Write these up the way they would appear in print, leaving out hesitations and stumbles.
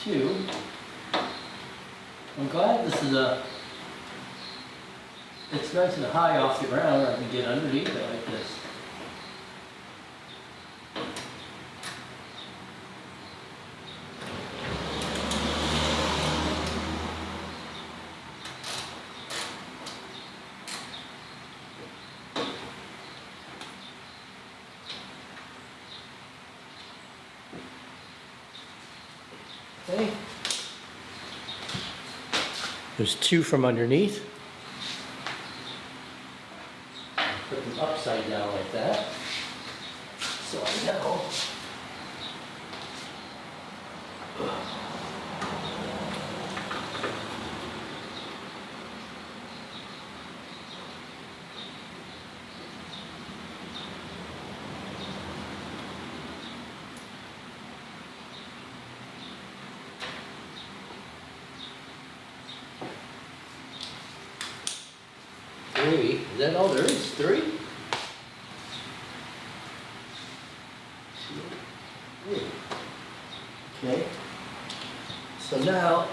two. I'm glad this is it's nice and high off the ground where I can get underneath it like this. Okay. There's two from underneath. Put them upside down like that. So I know. Three. Is that all there is? Three? Okay. So now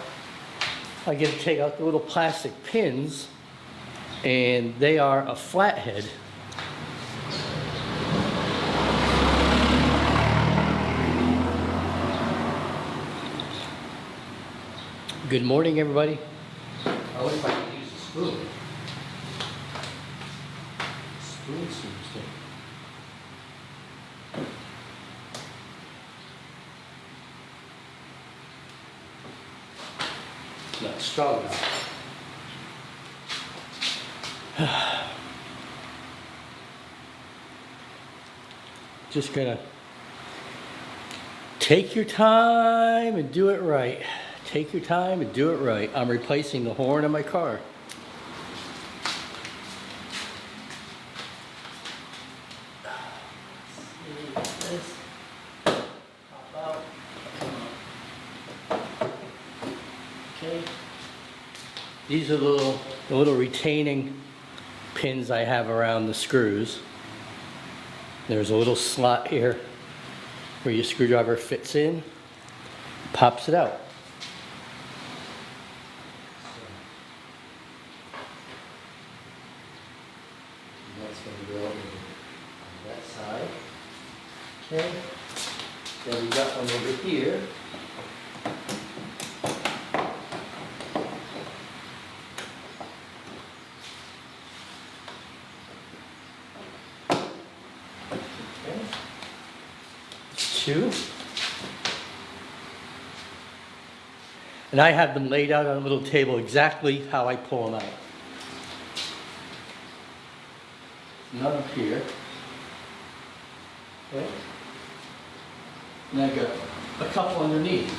I get to take out the little plastic pins, and they are a flathead. Good morning, everybody. I wish I could use a spoon. Spoon seems to not strong enough. Just gonna take your time and do it right. Take your time and do it right. I'm replacing the horn of my car. This pop out. Okay. These are the little retaining pins I have around the screws. There's a little slot here where your screwdriver fits in, pops it out. That's going to go on that side. Okay. Then we got one over here. Two. And I have them laid out on a little table exactly how I pull them out. None up here. Okay. And I've got a couple underneath.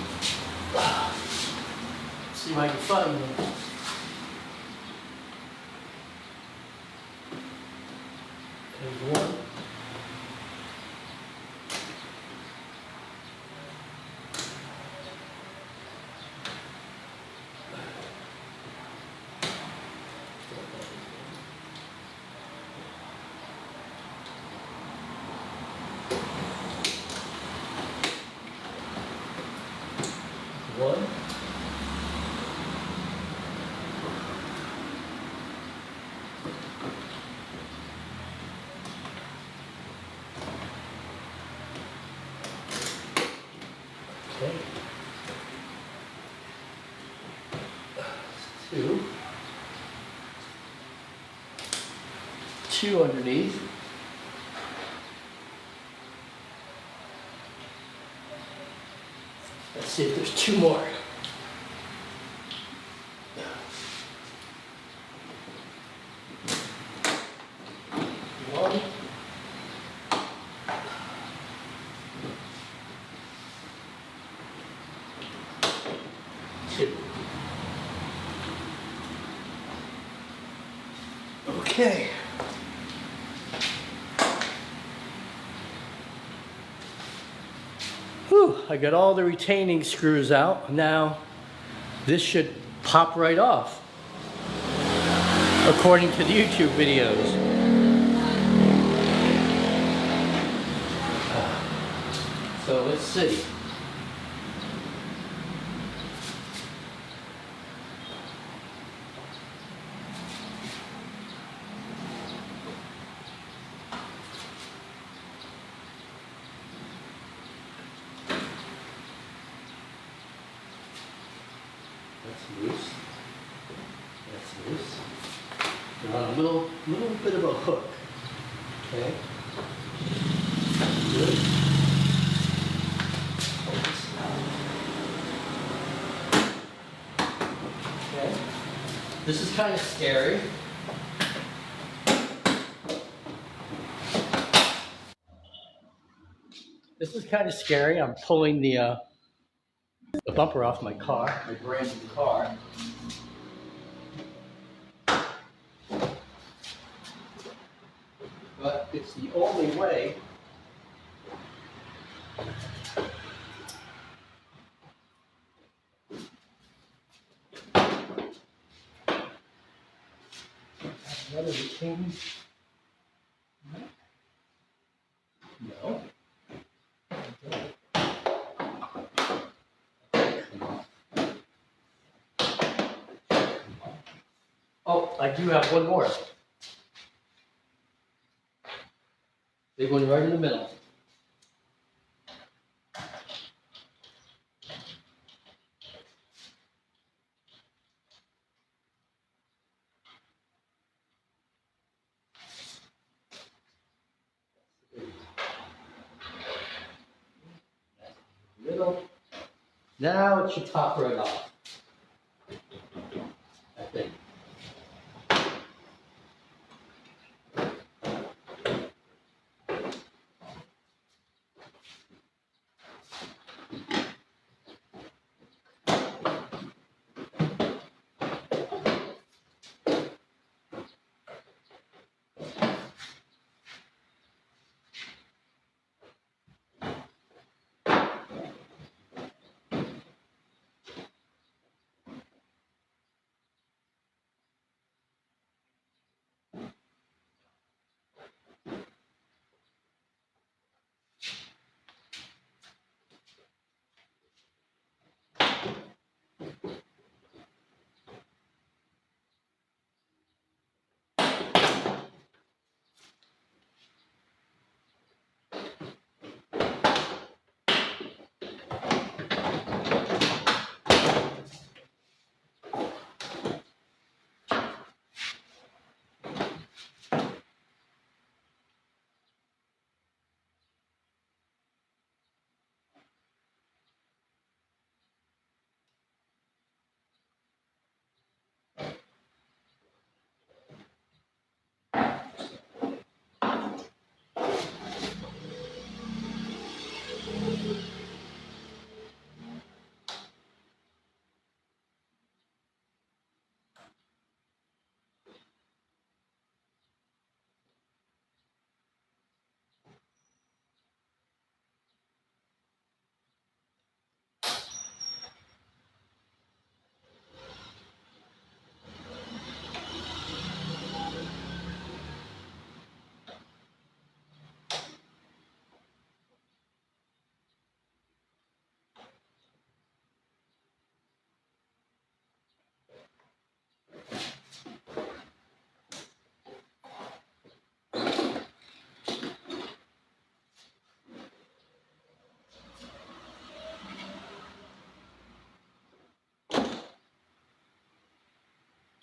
Let's see if I can find them. There's one. One. Okay. Two. Two underneath. Let's see if there's two more. One. Two. Okay. Whew, I got all the retaining screws out. Now, this should pop right off, according to the YouTube videos. So let's see. That's loose. That's loose. They're on a little bit of a hook. Okay. Good. Okay. This is kind of scary. This is kind of scary. I'm pulling the bumper off my car, my brand new car. But it's the only way another retaining. No. Oh, I do have one more. Big one right in the middle. Middle. Now it should top right off. I think.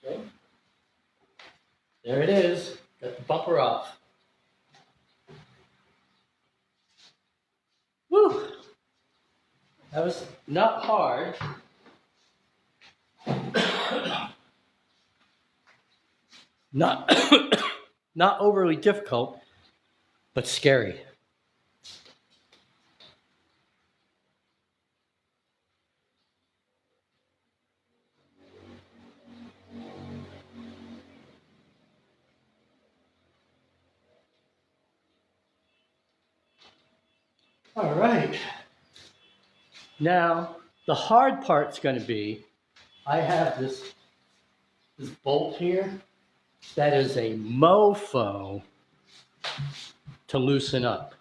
Okay. There it is. Got the bumper off. Woo! That was not hard. Not not overly difficult, but scary. All right. Now, the hard part's going to be, I have this bolt here that is a mofo to loosen up.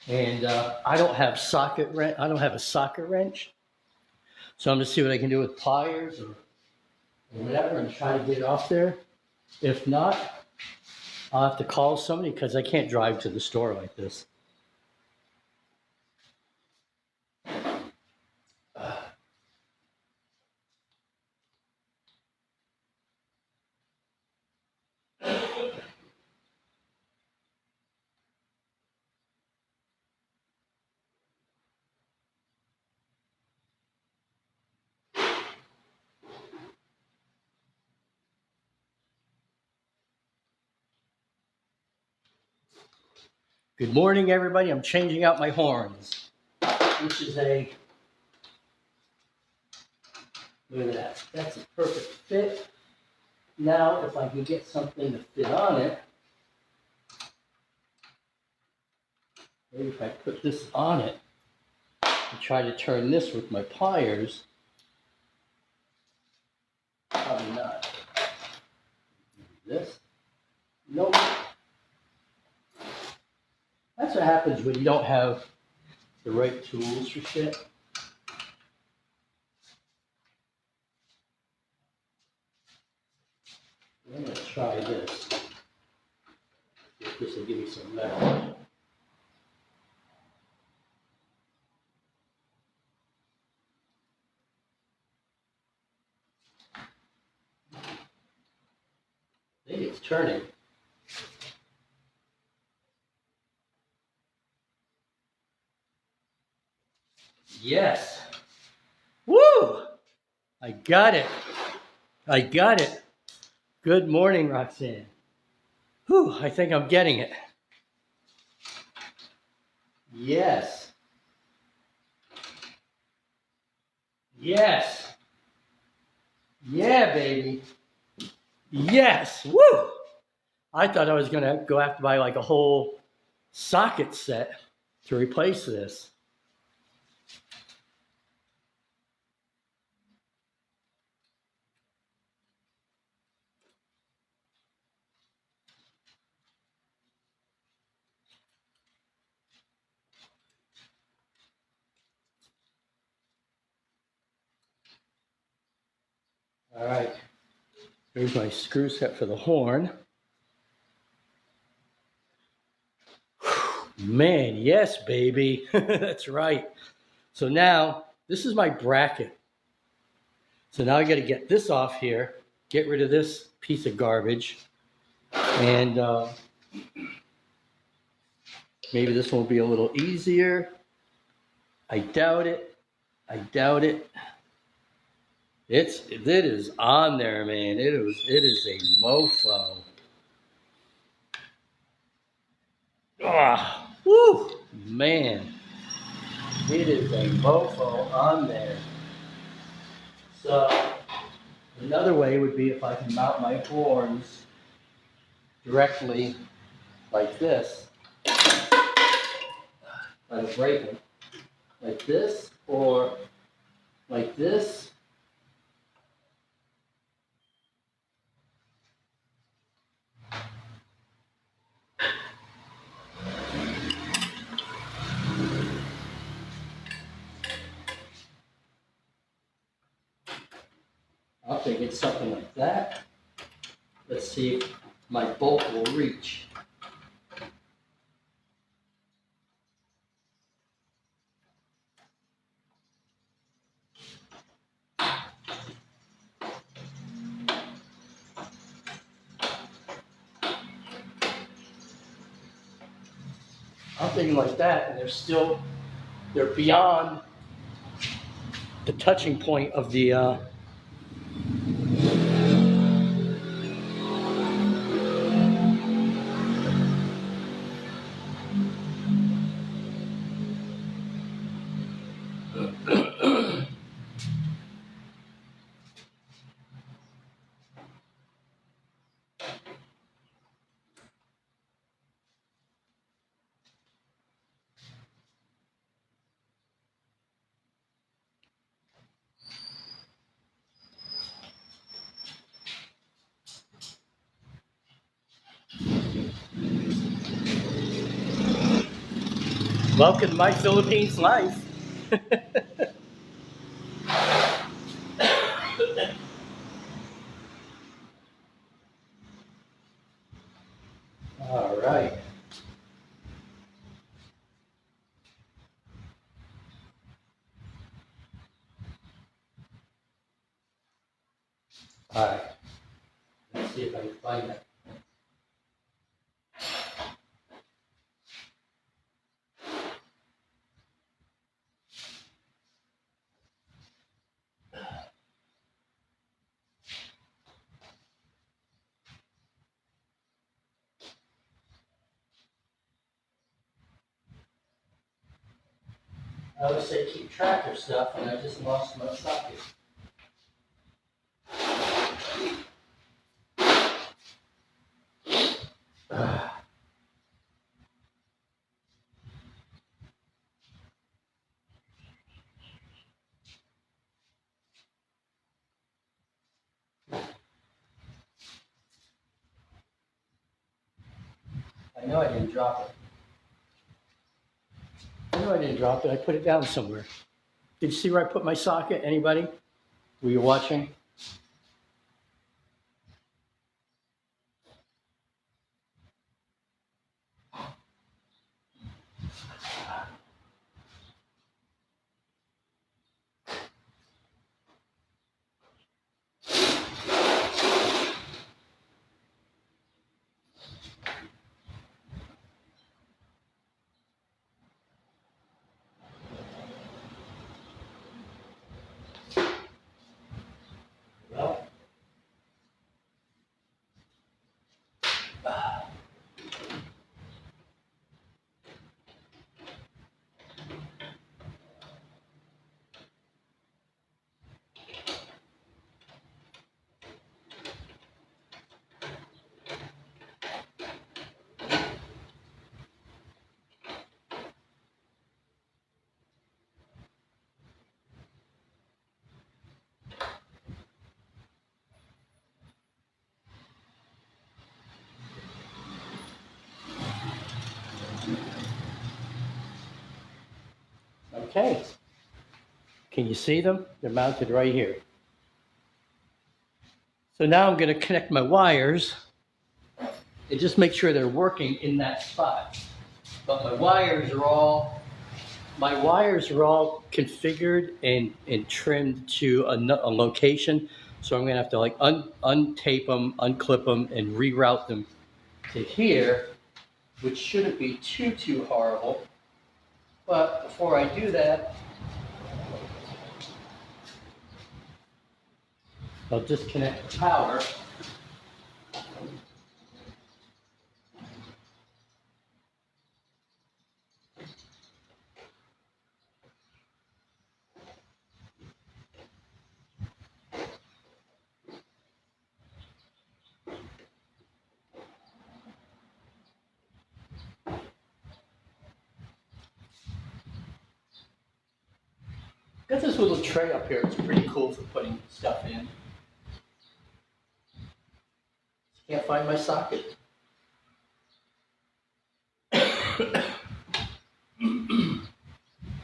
And I don't have I don't have a socket wrench, so I'm gonna see what I can do with pliers. or whatever and try to get off there. If not, I'll have to call somebody because I can't drive to the store like this. Good morning, everybody. I'm changing out my horns. This is a, look at that. That's a perfect fit. Now, if I can get something to fit on it, maybe if I put this on it and try to turn this with my pliers, probably not. This? Nope. That's what happens when you don't have the right tools for shit. I'm gonna try this. If this will give me some metal. I think it's turning. Yes. Woo! I got it. I got it. Good morning, Roxanne. Whew, I think I'm getting it. Yes. Yes. Yeah, baby. Yes. Woo! I thought I was going to go have to buy like a whole socket set to replace this. All right. Here's my screw set for the horn. Man, yes, baby. That's right. So now, this is my bracket. So now I got to get this off here, get rid of this piece of garbage, and maybe this will be a little easier. I doubt it. I doubt it. It is on there, man. It is a mofo. Ah, woo, man. It is a mofo on there. So another way would be if I can mount my horns directly like this. I don't break them. Like this or like this. I'll think it's something like that. Let's see if my bolt will reach. I'm thinking like that, and they're beyond the touching point of the welcome to my Philippines life. All right, let's see if I can find that. I always say keep track of stuff, and I just lost my socket. I know I didn't drop it. I know I didn't drop it. I put it down somewhere. Did you see where I put my socket? Anybody? Were you watching? Well, okay. Can you see them? They're mounted right here. So now I'm going to connect my wires and just make sure they're working in that spot. But my wires are all configured and trimmed to a location. So I'm going to have to like untape them, unclip them, and reroute them to here, which shouldn't be too horrible. But before I do that, I'll disconnect the power. Got this little tray up here. It's pretty cool for putting stuff in. Can't find my socket.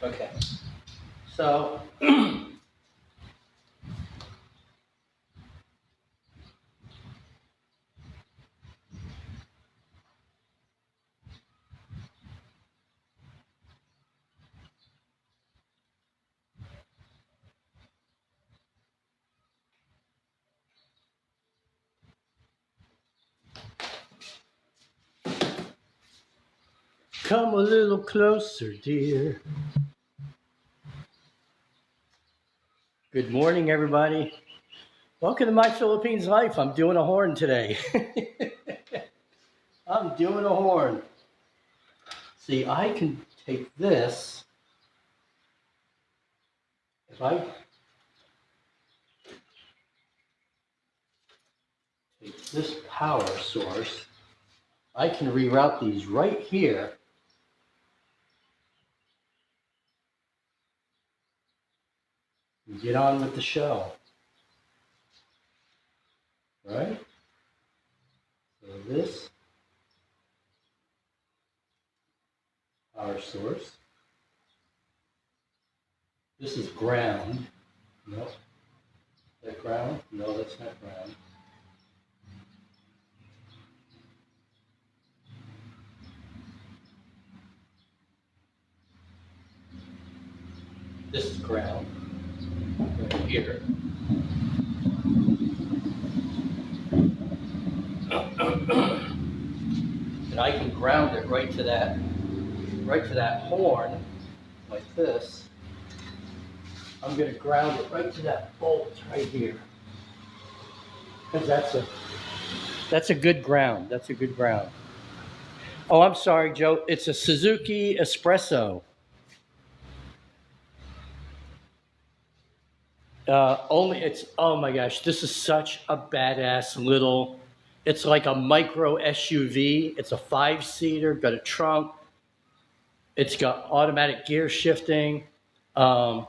Okay. So come a little closer, dear. Good morning, everybody. Welcome to My Philippines Life. I'm doing a horn today. I'm doing a horn. See, I can take this. If I take this power source, I can reroute these right here. And get on with the show. Right? So this power source. This is ground. No. Is that ground? No, that's not ground. This is ground. Right here. and I can ground it right to that horn like this. I'm going to ground it right to that bolt right here, because that's a good ground. That's a good ground. Oh, I'm sorry, Joe. It's a Suzuki Espresso. Oh my gosh, this is such a badass little, it's like a micro SUV. It's a 5-seater, got a trunk. It's got automatic gear shifting. Um,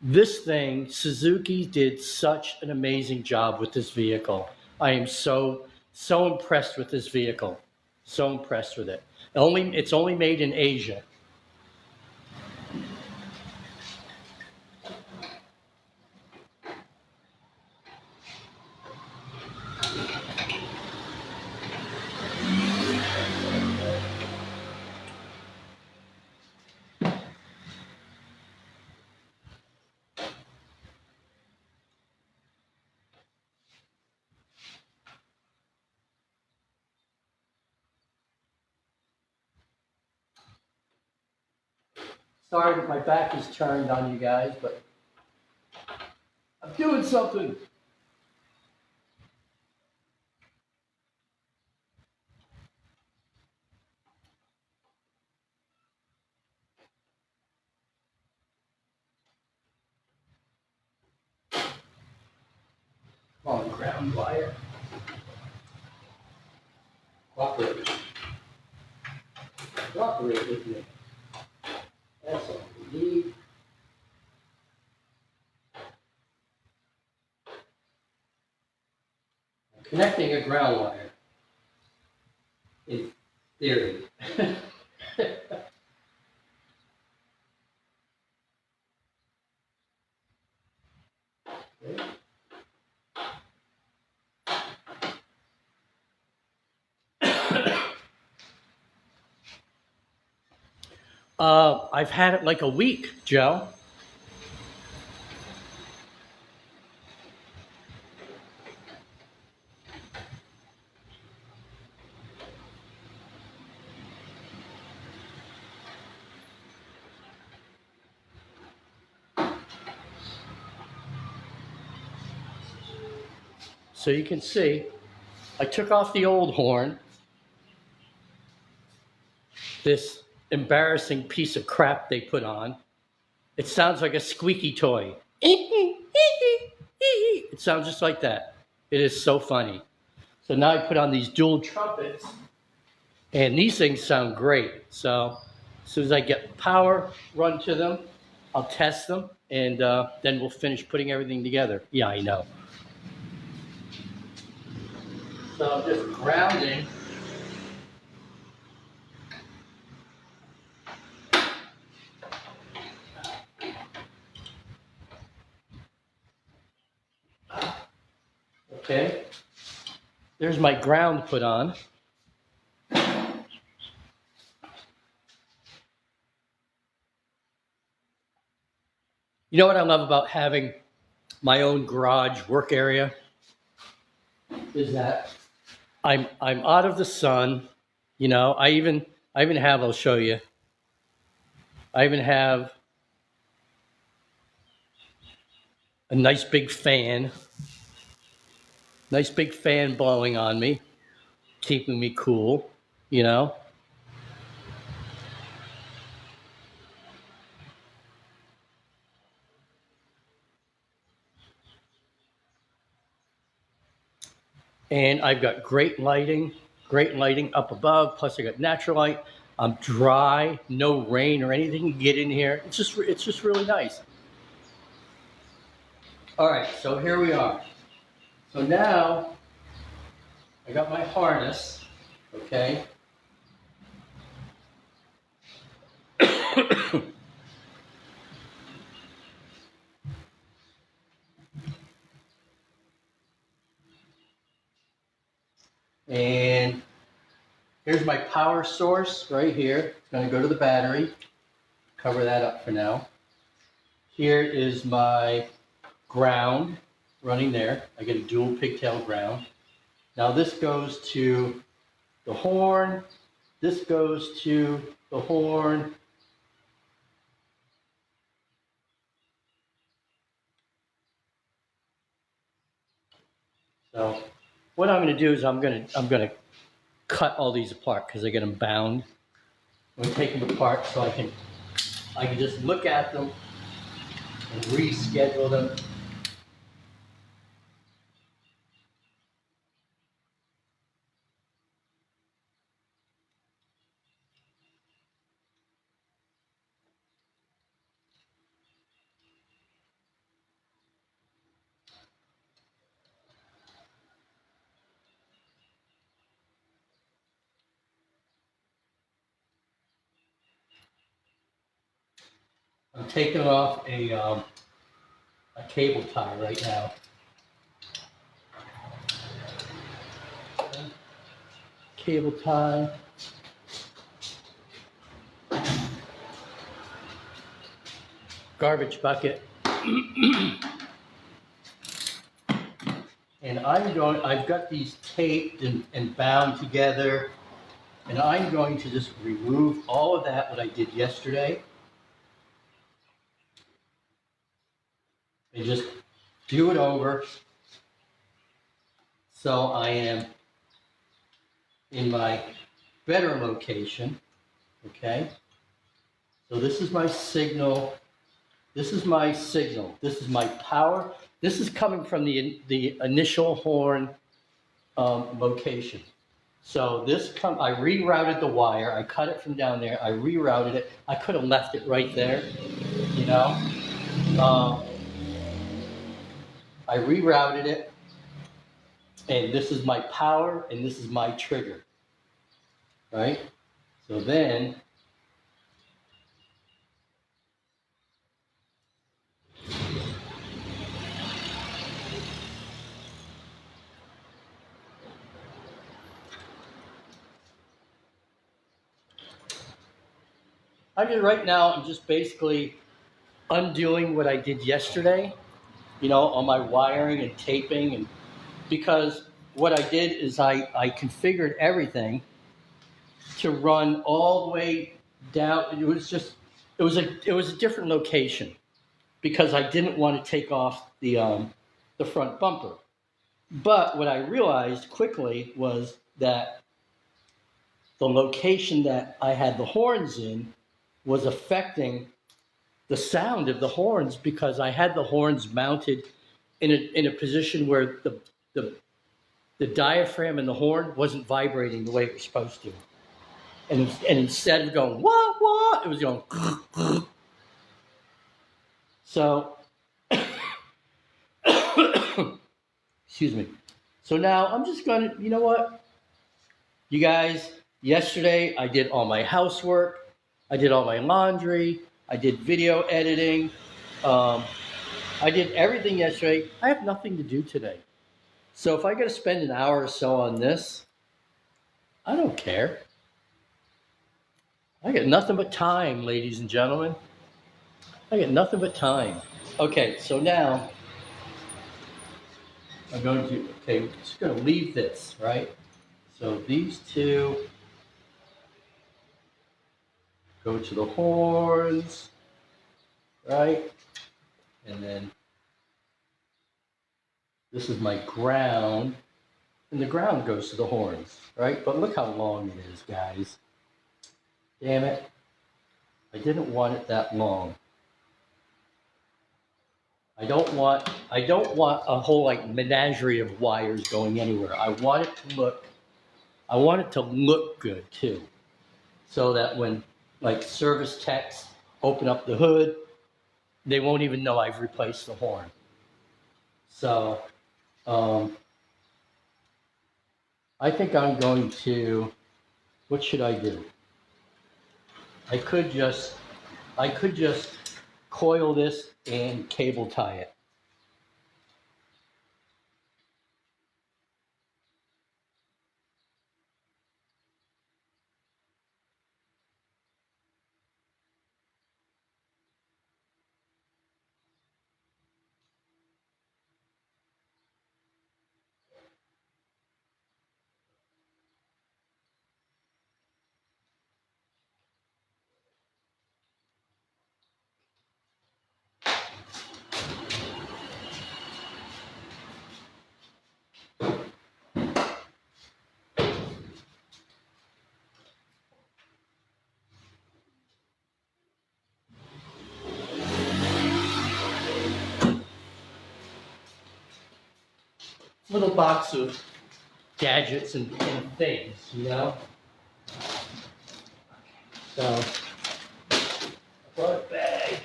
this thing, Suzuki did such an amazing job with this vehicle. I am so impressed with this vehicle. So impressed with it. It's only made in Asia. Sorry that my back is turned on you guys, but I'm doing something. On ground wire. Cooperate. Cooperate with me. That's all we need. I'm connecting a ground wire. In theory. I've had it like a week, Joe. So you can see, I took off the old horn, this embarrassing piece of crap they put on. It sounds like a squeaky toy. It sounds just like that. It is so funny. So now I put on these dual trumpets, and these things sound great. So as soon as I get power run to them, I'll test them, and then we'll finish putting everything together. Yeah, I know. So I'm just grounding. Okay. There's my ground put on. You know what I love about having my own garage work area is that I'm out of the sun. You know, I even have, I'll show you. I even have a nice big fan blowing on me, keeping me cool, you know. And I've got great lighting up above. Plus I got natural light. I'm dry, no rain or anything can get in here. It's just really nice. All right, so here we are. So now I got my harness, okay? And here's my power source right here. It's going to go to the battery. Cover that up for now. Here is my ground running there. I get a dual pigtail ground. Now this goes to the horn, This goes to the horn. So what I'm going to do is I'm going to cut all these apart because I get them bound. I'm going to take them apart so I can just look at them and reschedule them. I'm taking off a cable tie right now. Cable tie. Garbage bucket. And I've got these taped and bound together, and I'm going to just remove all of that, what I did yesterday, and just do it over. So I am in my better location, okay? So this is my signal. This is my signal. This is my power. This is coming from the initial horn location. So I rerouted the wire. I cut it from down there. I rerouted it. I could have left it right there, you know. Um, I rerouted it, and this is my power, and this is my trigger, right? So then, right now, I'm just basically undoing what I did yesterday, you know, on my wiring and taping, and because what I did is I configured everything to run all the way down. It was a different location because I didn't want to take off the front bumper. But what I realized quickly was that the location that I had the horns in was affecting the sound of the horns because I had the horns mounted in a position where the diaphragm in the horn wasn't vibrating the way it was supposed to. And instead of going wah wah, it was going. So, excuse me. So now I'm just gonna, you know what, you guys. Yesterday I did all my housework, I did all my laundry, I did video editing, I did everything yesterday. I have nothing to do today. So if I got to spend an hour or so on this, I don't care. I got nothing but time, ladies and gentlemen. I got nothing but time. Okay, so now I'm going to, I'm just going to leave this, right? So these two go to the horns, right? And then this is my ground, and the ground goes to the horns, right? But look how long it is, guys. Damn it. I didn't want it that long. I don't want a whole like menagerie of wires going anywhere. I want it to look good too. So that when like service techs open up the hood, they won't even know I've replaced the horn. So I think I'm going to, what should I do? I could just coil this and cable tie it. little box of gadgets and things, you know? So, I brought a bag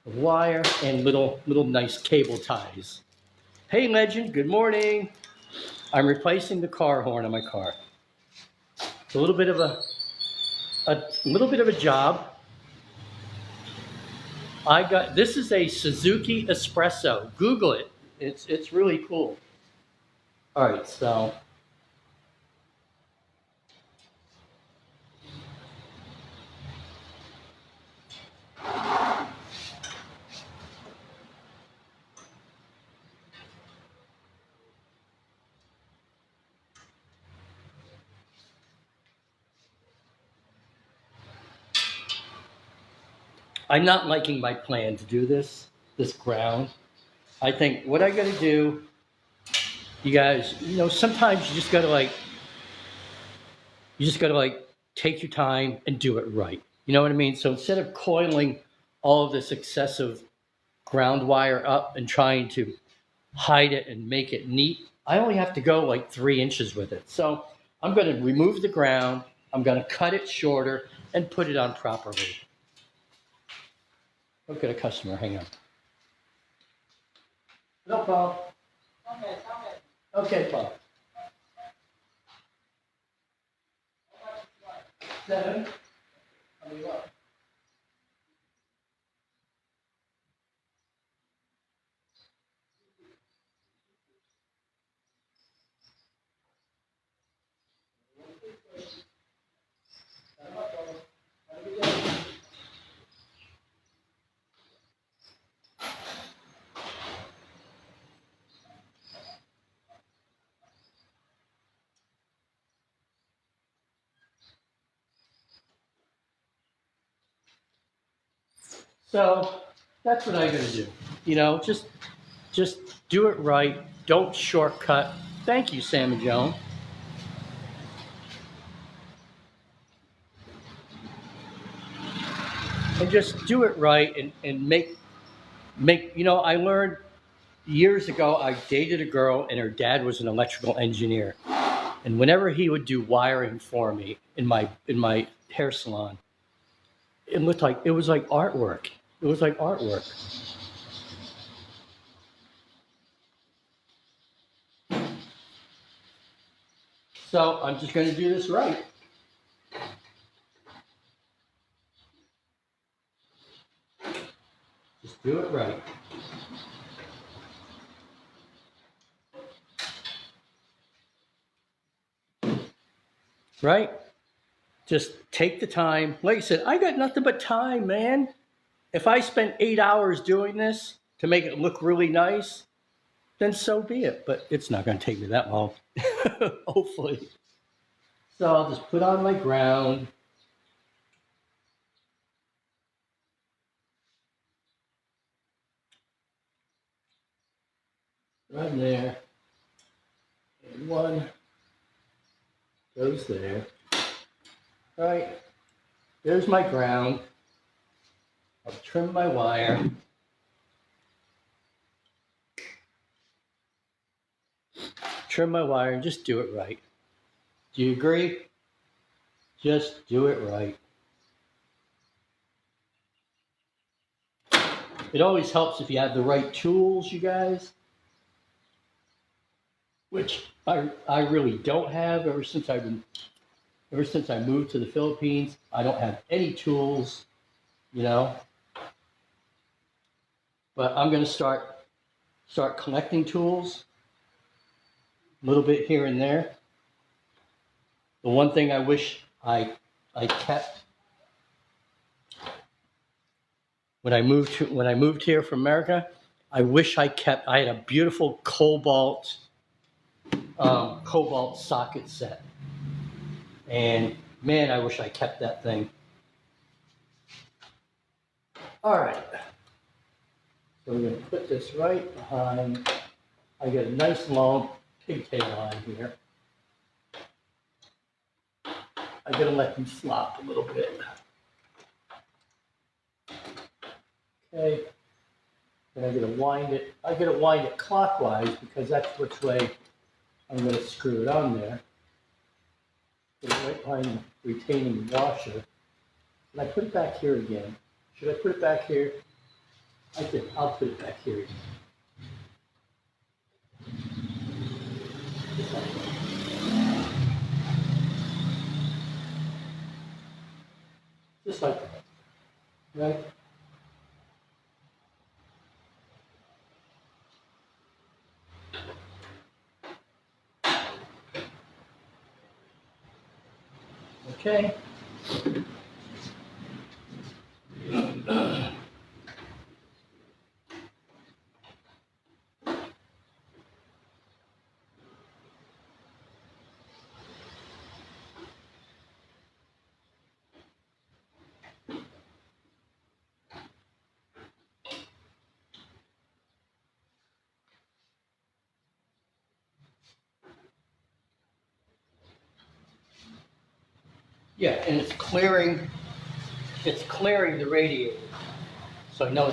of wire and little nice cable ties. Hey, Legend, good morning. I'm replacing the car horn on my car. It's a little bit of a job. This is a Suzuki Espresso. Google it. It's really cool. All right, so I'm not liking my plan to do this ground. I think what I got to do, you guys, sometimes you just gotta like take your time and do it right. You know what I mean? So instead of coiling all of this excessive ground wire up and trying to hide it and make it neat, I only have to go like 3 inches with it. So I'm going to remove the ground. I'm going to cut it shorter and put it on properly. Look at a customer. Hang on. No problem. Okay, Bob. 7. How many what? So that's what I got to do. Just do it right. Don't shortcut. Thank you, Sam and Joan. And just do it right and I learned years ago, I dated a girl and her dad was an electrical engineer. And whenever he would do wiring for me in my hair salon, it was like artwork. It was like artwork. So I'm just going to do this right. Just do it right. Right? Just take the time. Like I said, I got nothing but time, man. If I spent 8 hours doing this to make it look really nice, then so be it. But it's not going to take me that long, hopefully. So I'll just put on my ground. Right there. And one goes there. All right. There's my ground. I'll trim my wire. Trim my wire and just do it right. Do you agree? Just do it right. It always helps if you have the right tools, you guys, which I really don't have ever since I moved to the Philippines. I don't have any tools, But I'm going to start collecting tools, a little bit here and there. The one thing I wish I kept when I moved here from America, I wish I had a beautiful cobalt socket set, and man, I wish I kept that thing. All right, so we're going to put this right behind. I got a nice long pigtail on here. I gotta let them flop a little bit. Okay. And I'm gonna wind it clockwise because that's which way I'm gonna screw it on there. Put it right behind the retaining washer. And I put it back here again. Should I put it back here? I'll put it back here again. Just like that, right? Okay. Yeah, and it's clearing the radiator. So I know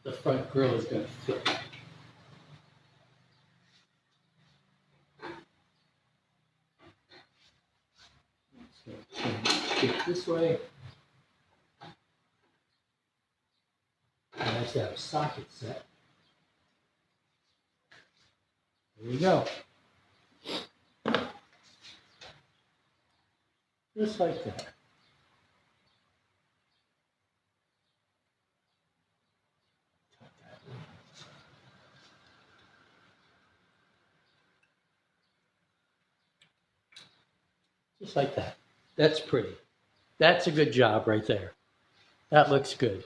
the front grill is gonna fit. So get this way. And I should have a socket set. There you go. Just like that. Just like that. That's pretty. That's a good job right there. That looks good.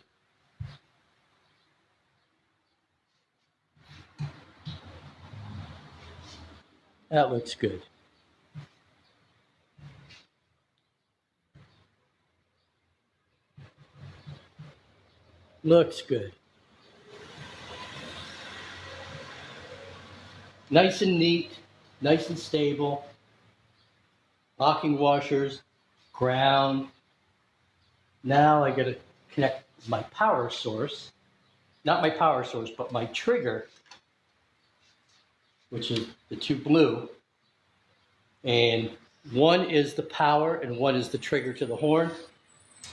That looks good. Looks good. Nice and neat, nice and stable. Locking washers, ground. Now I gotta connect my power source. Not my power source, but my trigger, which is the two blue. And one is the power and one is the trigger to the horn.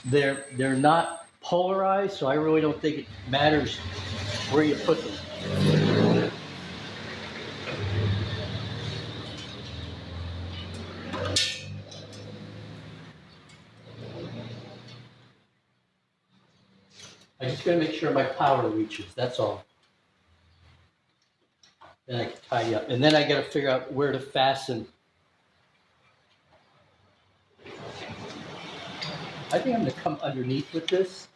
They're not polarized, so I really don't think it matters where you put them. I just gotta make sure my power reaches, that's all. Then I can tidy up. And then I gotta figure out where to fasten. I think I'm gonna come underneath with this.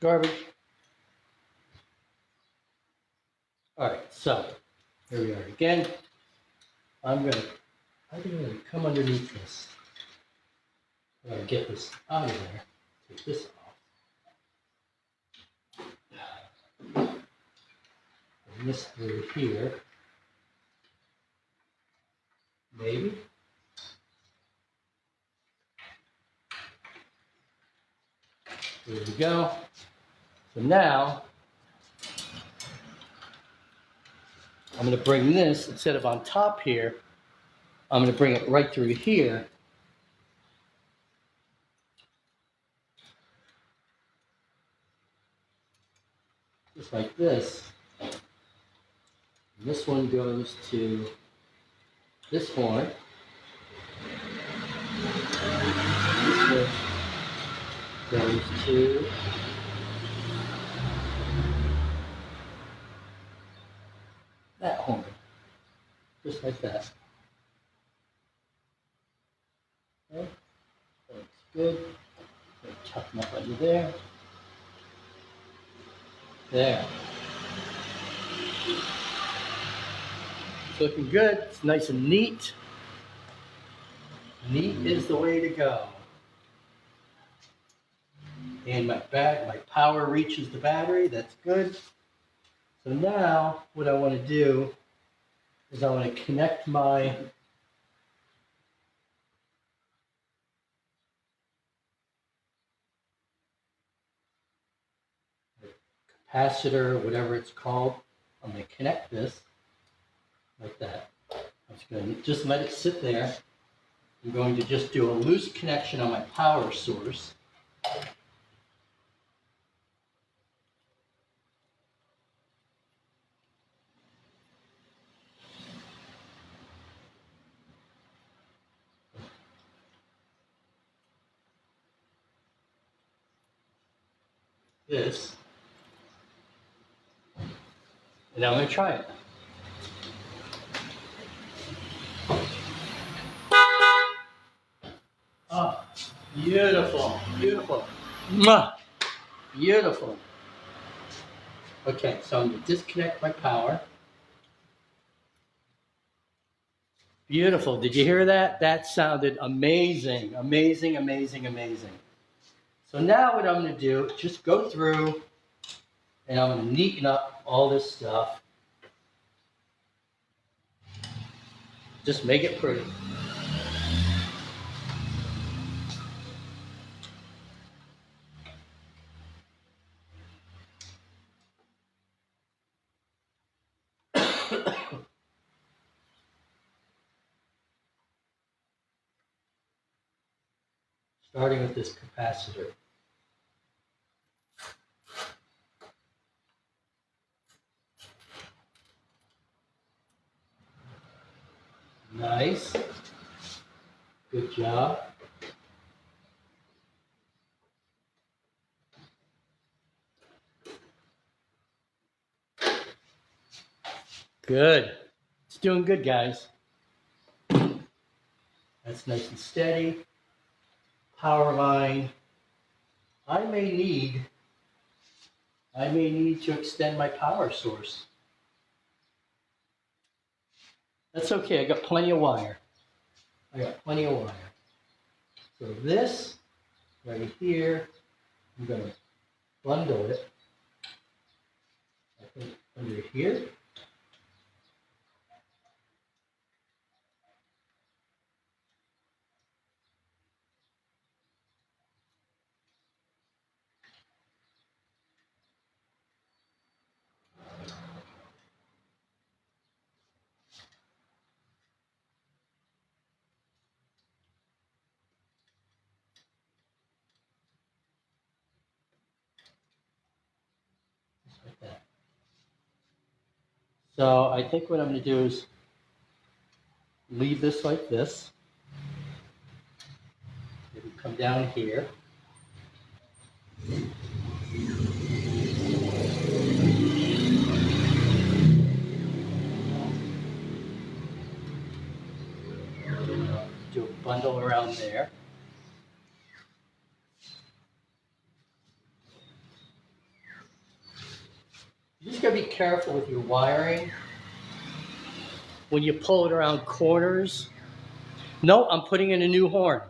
Garbage. All right, so here we are again. I'm gonna come underneath this. I'm gonna get this out of there. Take this off. Bring this through here. Maybe. There we go. So now I'm going to bring this, instead of on top here, I'm going to bring it right through here. Just like this. And this one goes to this horn. This one goes to that horn. Just like that. Okay. Good. Tuck them up under there. There. It's looking good. It's nice and neat. Neat is the way to go. And my power reaches the battery. That's good. So now what I want to do is I want to connect my capacitor, whatever it's called. I'm going to connect this like that. I'm just going to just let it sit there. I'm going to just do a loose connection on my power source. This. And now I'm going to try it. Oh, beautiful, beautiful. Mwah. Beautiful. Okay, so I'm going to disconnect my power. Beautiful. Did you hear that? That sounded amazing, amazing, amazing, amazing. So now what I'm going to do is just go through and I'm going to neaten up all this stuff. Just make it pretty. Starting with this capacitor. Nice. Good job. Good. It's doing good, guys. That's nice and steady. Power line. I may need to extend my power source. That's okay, I got plenty of wire. So this right here, I'm going to bundle it, I think, under here. Just like that. So I think what I'm going to do is leave this like this. Maybe come down here. Do a bundle around there. You just gotta be careful with your wiring when you pull it around corners. No, I'm putting in a new horn.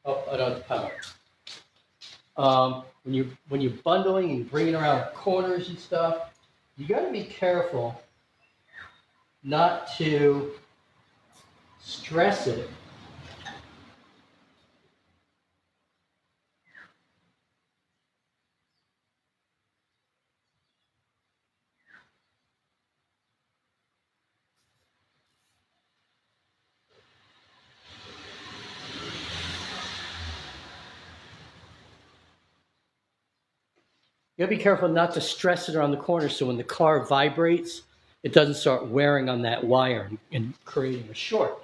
Oh, I don't have power. When you're bundling and bringing around corners and stuff, you got to be careful not to stress it. You gotta be careful not to stress it around the corner so when the car vibrates, it doesn't start wearing on that wire and creating a short.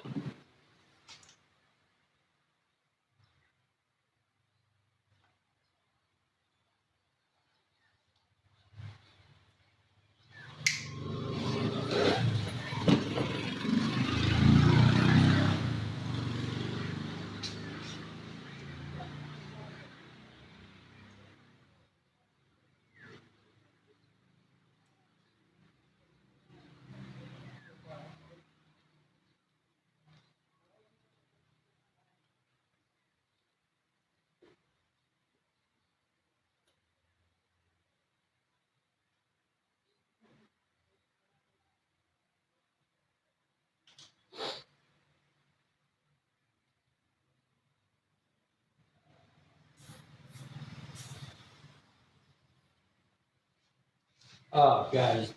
Oh, guys,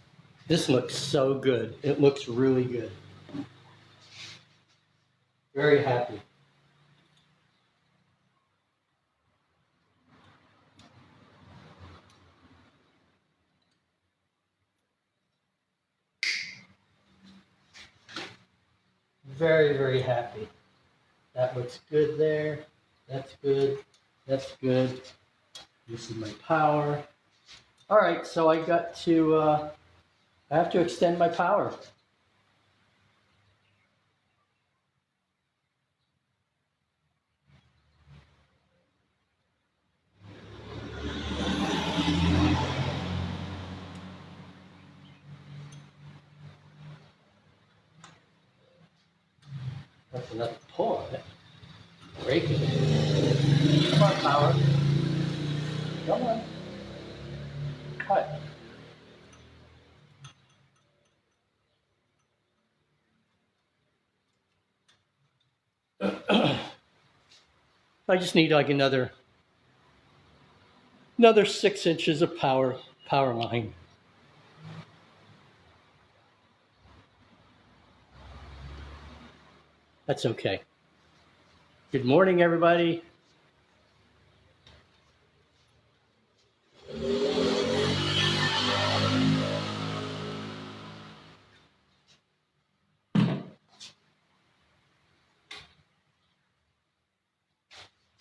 this looks so good. It looks really good. Very happy. Very, very happy. That looks good there. That's good. That's good. This is my power. All right, so I have to extend my power. That's enough to pull on it. Break it. Come on, power. Come on. Cut. I just need like another 6 inches of power line. That's okay. Good morning, everybody.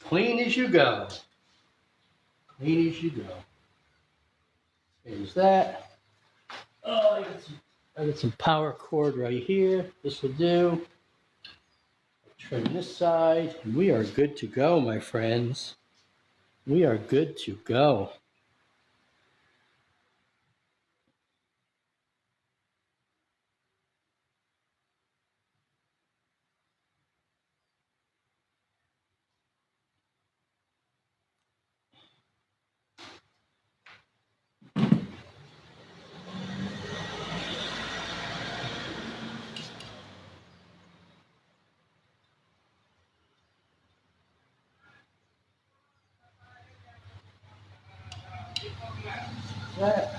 Clean as you go. Clean as you go. There's that. Oh, I got some power cord right here. This will do. Trim this side, and we are good to go, my friends. We are good to go. That.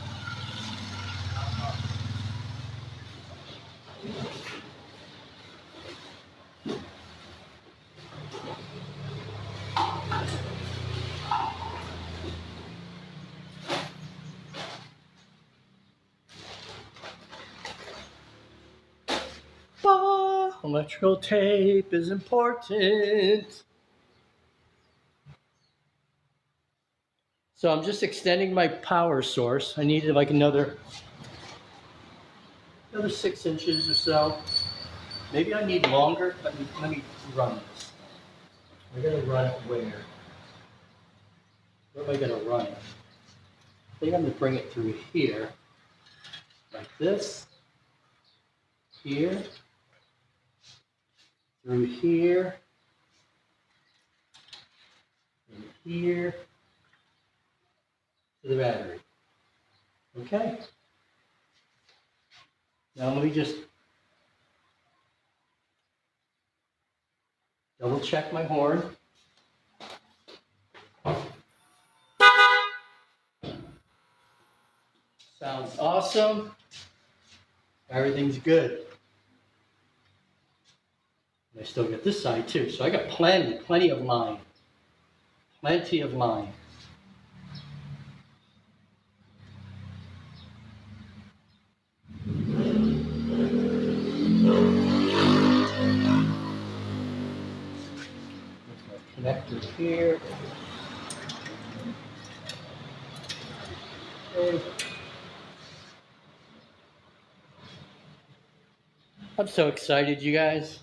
Electrical tape is important. So I'm just extending my power source. I needed like another 6 inches or so. Maybe I need longer. Let me run this. We're gonna run it where? Where am I gonna run it? I think I'm gonna bring it through here, like this, here, through here, and here, to the battery. Okay. Now let me just double check my horn. Sounds awesome. Everything's good. And I still get this side too, so I got plenty of line. Plenty of line. Connector here. Okay. I'm so excited, you guys.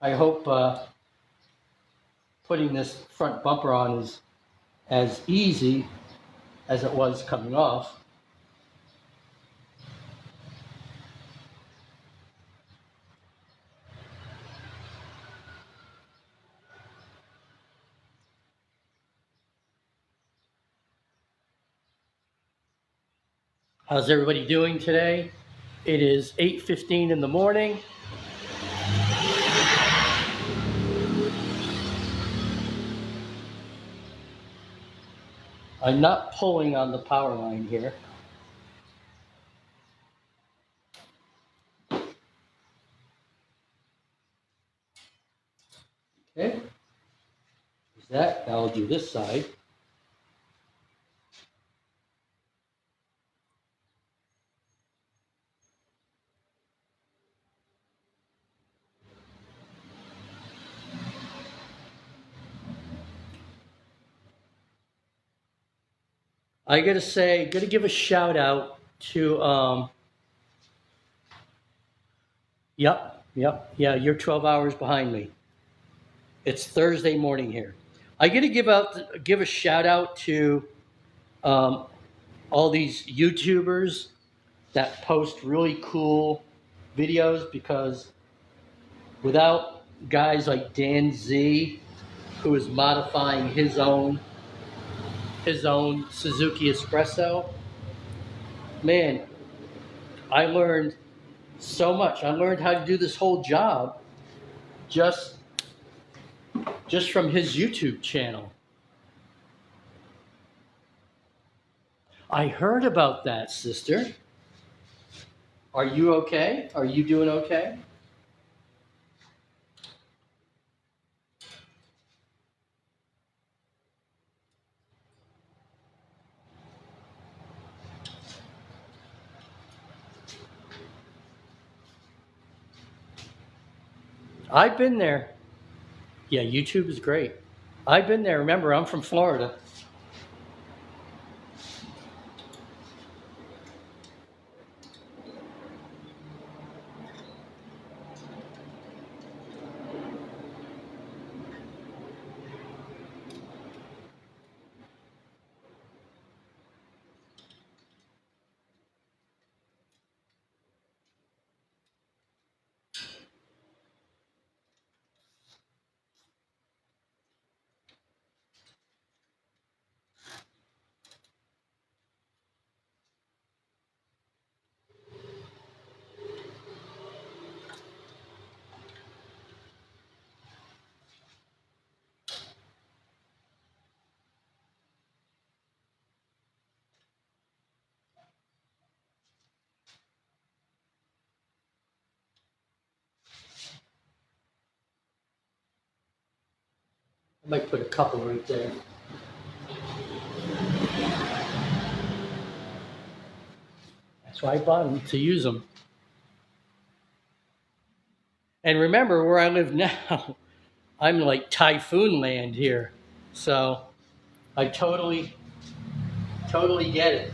I hope putting this front bumper on is as easy as it was coming off. How's everybody doing today? It is 8:15 in the morning. I'm not pulling on the power line here. Okay. There's that. Now I'll do this side. I gotta say, gotta give a shout out to, yeah, you're 12 hours behind me. It's Thursday morning here. I gotta give a shout out to um, all these YouTubers that post really cool videos, because without guys like Dan Z, who is modifying his own Suzuki Espresso, man, I learned so much. I learned how to do this whole job just just from his YouTube channel. I heard about that, sister. Are you okay? Are you doing okay? I've been there. Yeah, YouTube is great. I've been there. Remember, I'm from Florida. I might put a couple right there. That's why I bought them, to use them. And remember, where I live now, I'm like typhoon land here. So I totally get it.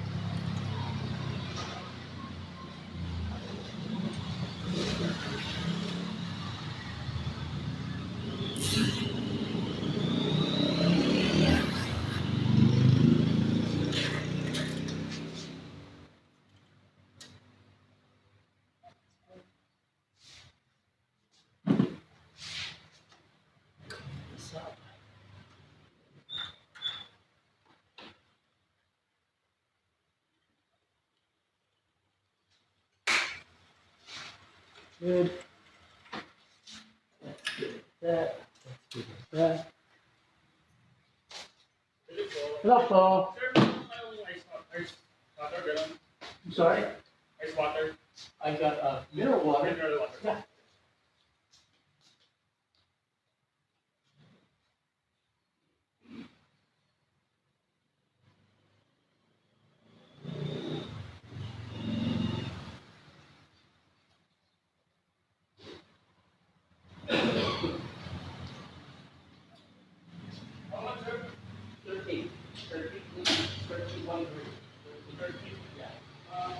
What's up? Good. That's good at that. That's good at that. Hello, Paul. I'm sorry? Ice water. I got mineral water. Mineral water. Yeah. How much, sir? 13. 13, 13, 1, 3. 13. Yeah. Uh,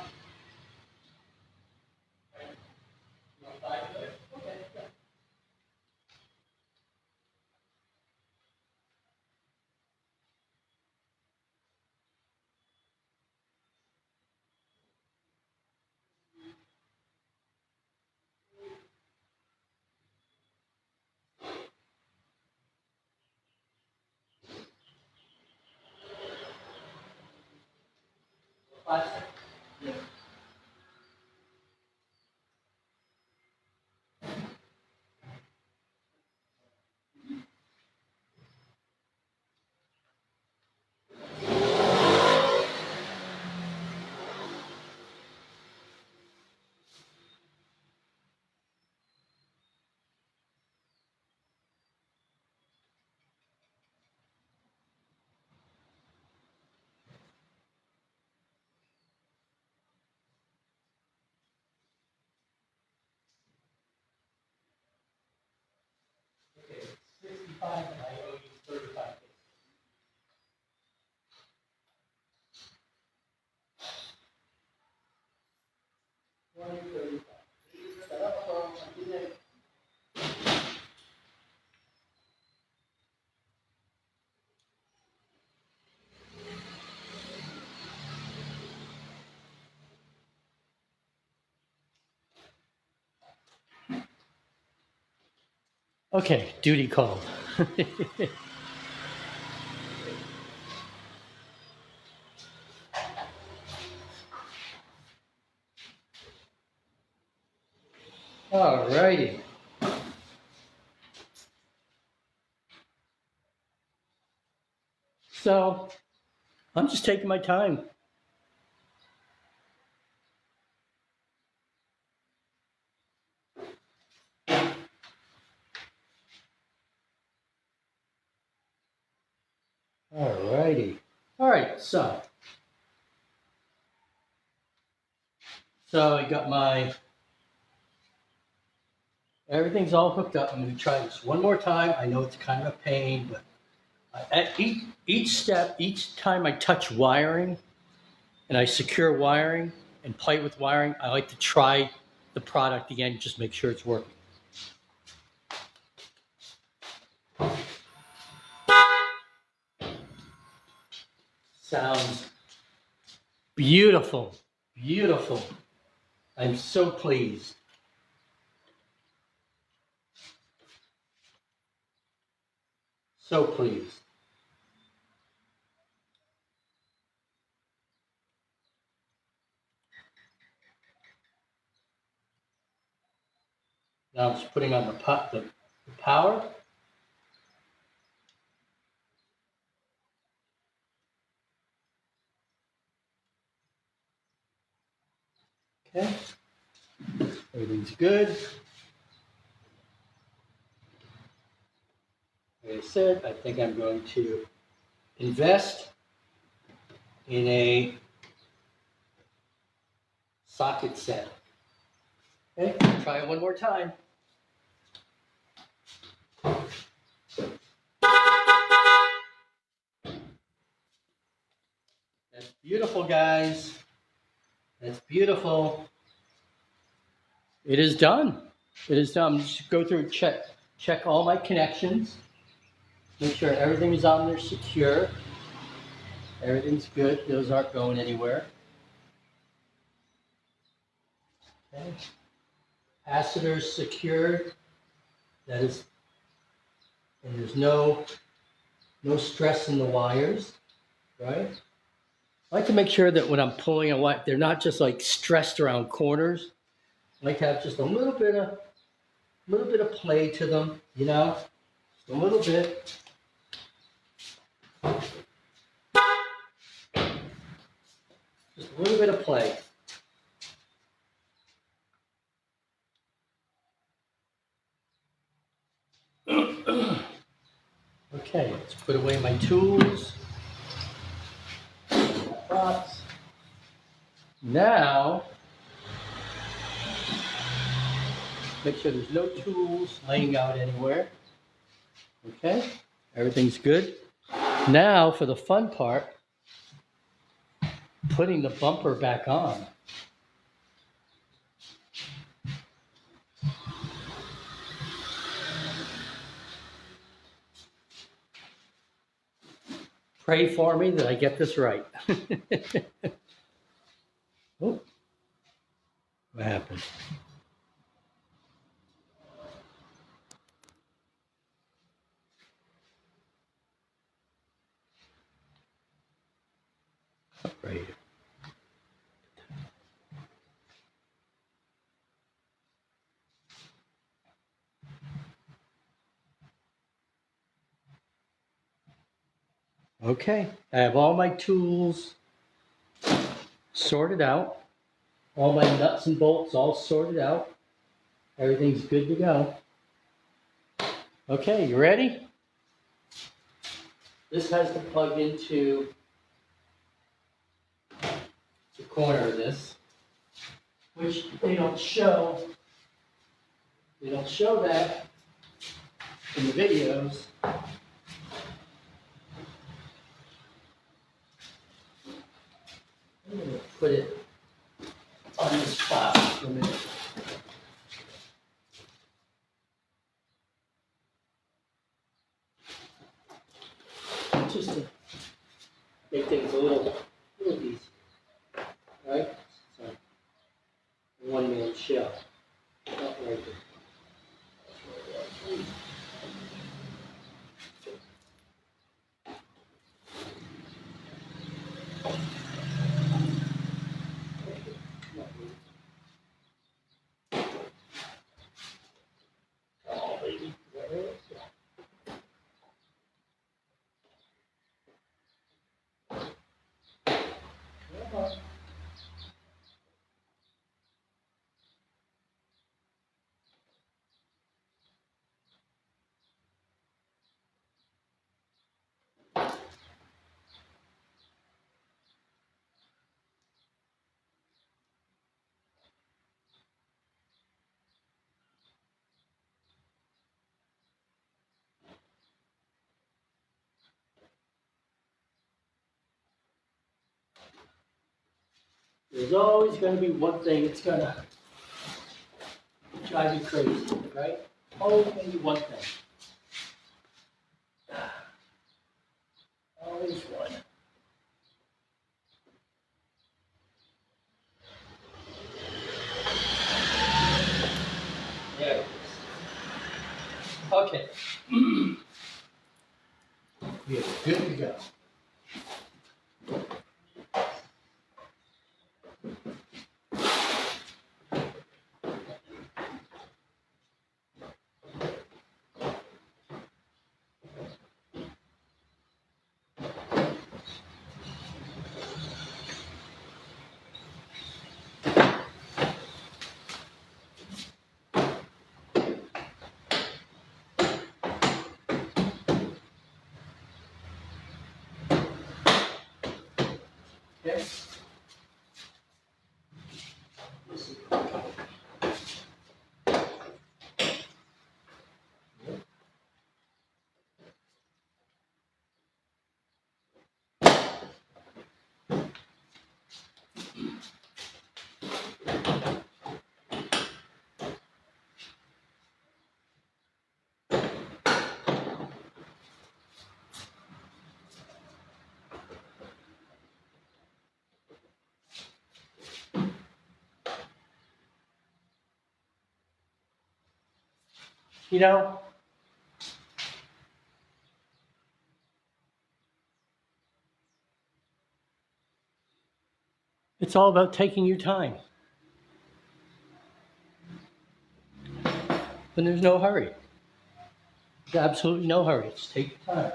You want 5 of those? Okay. Yeah. Okay, duty called. All righty. So I'm just taking my time. All righty. All right, so I got everything's all hooked up. I'm going to try this one more time. I know it's kind of a pain, but at each step, each time I touch wiring and I secure wiring and play with wiring, I like to try the product again, just make sure it's working. Sounds beautiful, beautiful. I'm so pleased. So pleased. Now I'm just putting on the power. Okay, everything's good. Like I said, I think I'm going to invest in a socket set. Okay, try it one more time. That's beautiful, guys. That's beautiful. It is done. It is done. Just go through and check all my connections. Make sure everything is on there secure. Everything's good. Those aren't going anywhere. Okay. Capacitors secured. That is, and there's no stress in the wires, right? I like to make sure that when I'm pulling a wire, they're not just like stressed around corners. I like to have just a little bit of play to them, you know, just a little bit. Just a little bit of play. Okay, let's put away my tools. Box. Now, make sure there's no tools laying out anywhere. Okay, everything's good. Now for the fun part, putting the bumper back on. Pray for me that I get this right. Oh, what happened? Right here. Okay, I have all my tools sorted out. All my nuts and bolts all sorted out. Everything's good to go. Okay, you ready? This has to plug into the corner of this, which they don't show. They don't show that in the videos. I'm going to put it on the spot for a minute. Just to make things a little easy, right? So, one-man show. Not right there. There's always going to be one thing that's going to drive you crazy, right? Always going to be one thing. Always one. There it is. Okay. We are good to go. Okay. You know, it's all about taking your time. When there's no hurry. There's absolutely no hurry. Just take your time.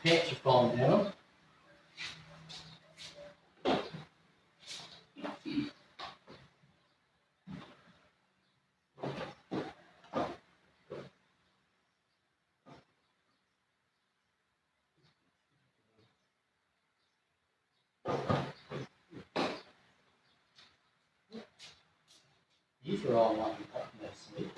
Pants are falling down. These are all lined up nicely.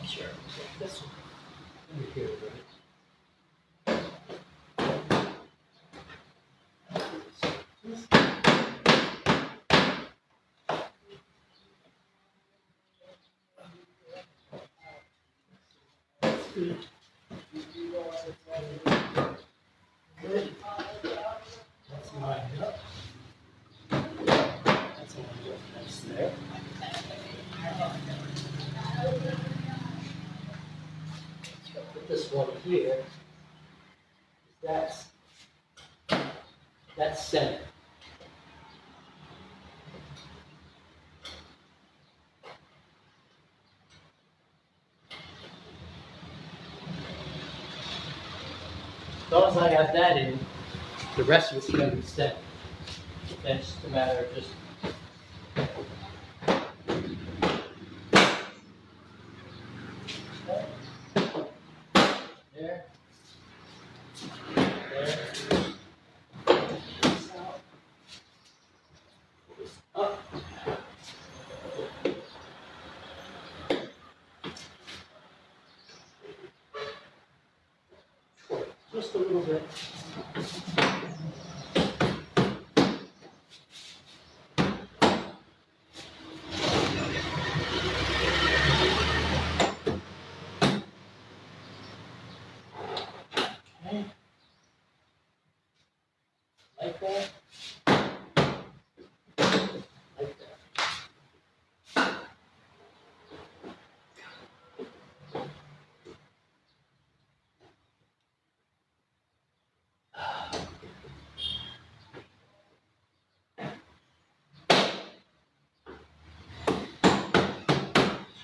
Sure. This one. Over here, right? Good. Good. That's lined up. That's all nice there. Put this one here. That's center. As long as I have that in, the rest of it's going to be set. Then it's just a matter of just there, there, this out, this up. Just a little bit. Okay. Like that. Like that.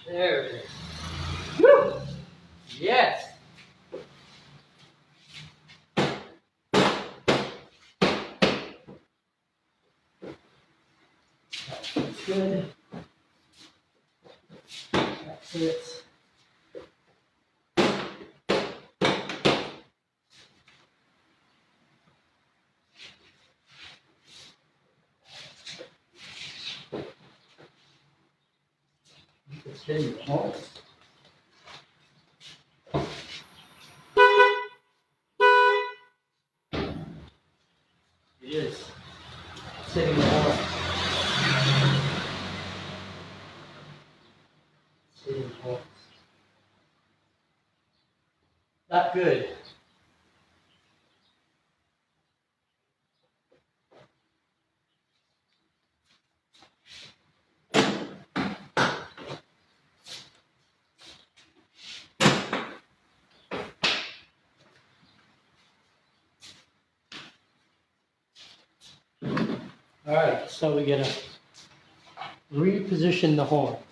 There it is. Woo! Yes. That's good. That's it. You can spin your horns. It is. Sitting the horn. Sitting horns. Not good. All right, so we gotta reposition the horns.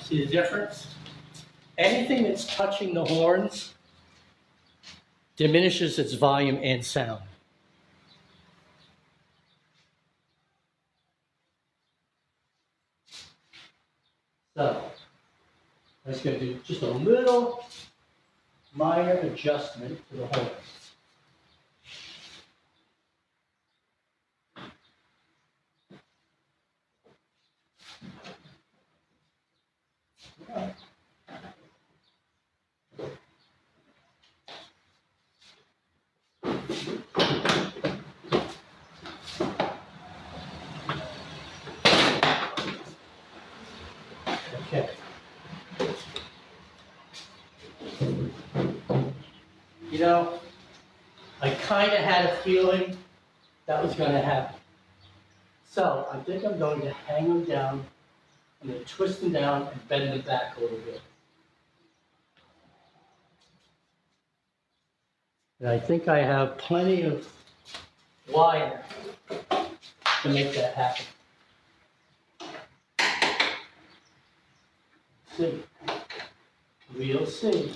See the difference? Anything that's touching the horns diminishes its volume and sound. So, I'm just going to do just a little minor adjustment to the horns. Okay. You know, I kind of had a feeling that was going to happen. So I think I'm going to hang them down. I'm going to twist them down and bend them back a little bit. And I think I have plenty of wire to make that happen. See. We'll see.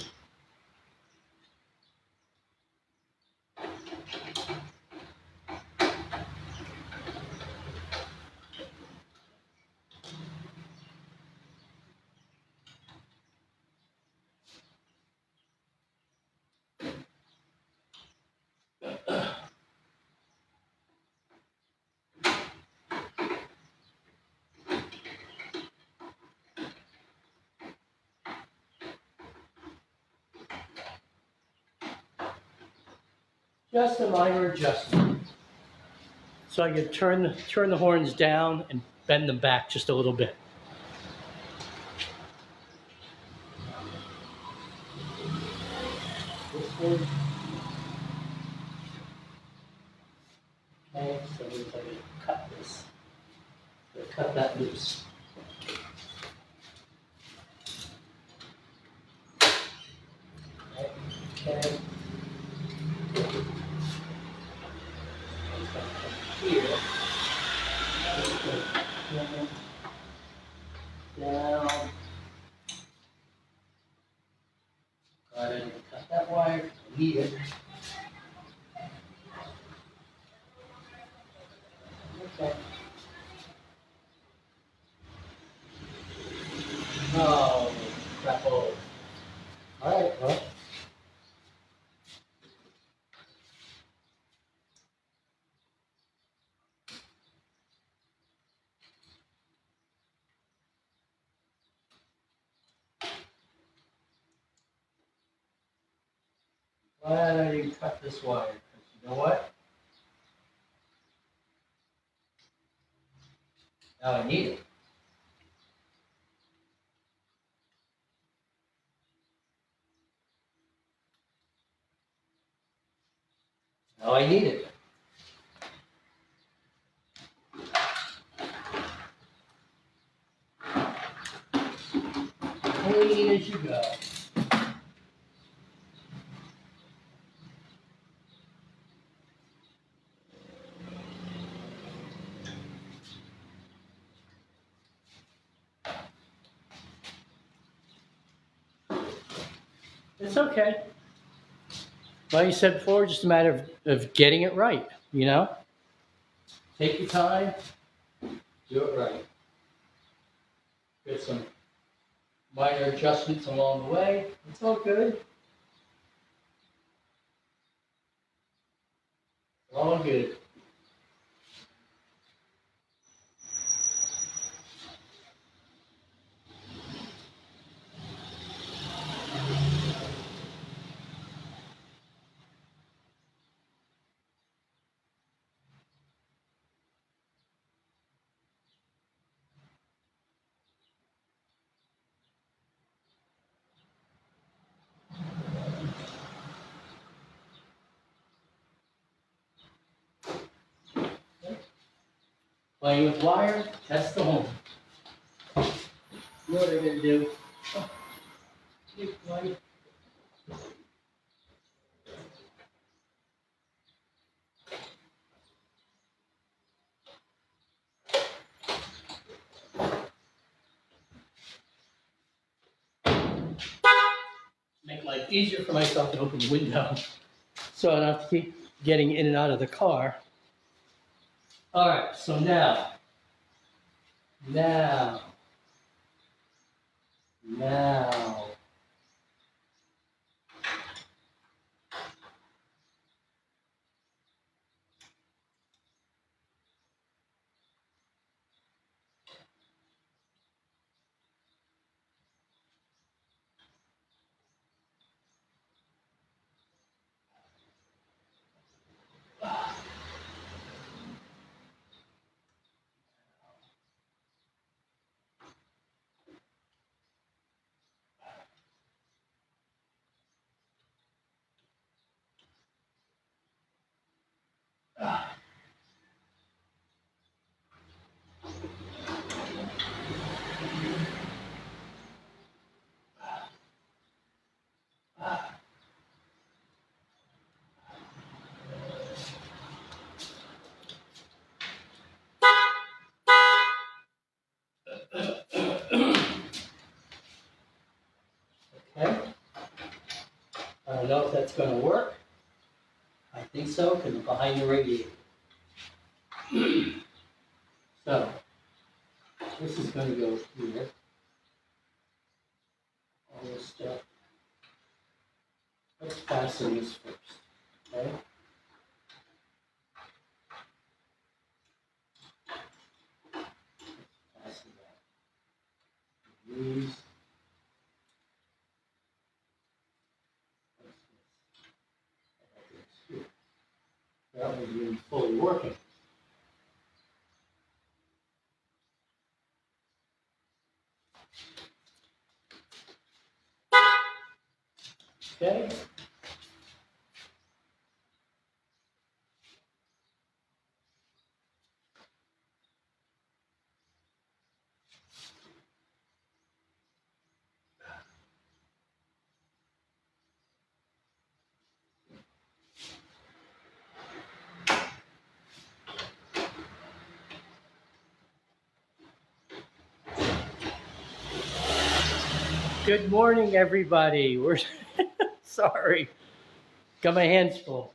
Just a minor adjustment. So I can turn the horns down and bend them back just a little bit. This one. Okay, so I'm going to cut this. I'm going to cut that loose. Okay. Here. Down. Glad I didn't cut that wire. I need it. Okay. Oh, crap. All right, well. Glad I didn't cut this wire, 'cause you know what? Now I need it. Now I need it. Clean as you go. It's okay. Like you said before, just a matter of getting it right, you know? Take your time, do it right. Get some minor adjustments along the way. It's all good. All good. Playing with wire, test the home. What are they gonna do? Oh, big light. Make life easier for myself to open the window, so I don't have to keep getting in and out of the car. All right, so now, now, now. Okay. I don't know if that's gonna work. I think so, because I'm behind the radiator. So, this is gonna go here. All this stuff. Let's fasten this first, okay? Fasten that. These. That was really fully working. Okay. Good morning, everybody. We're sorry. Got my hands full.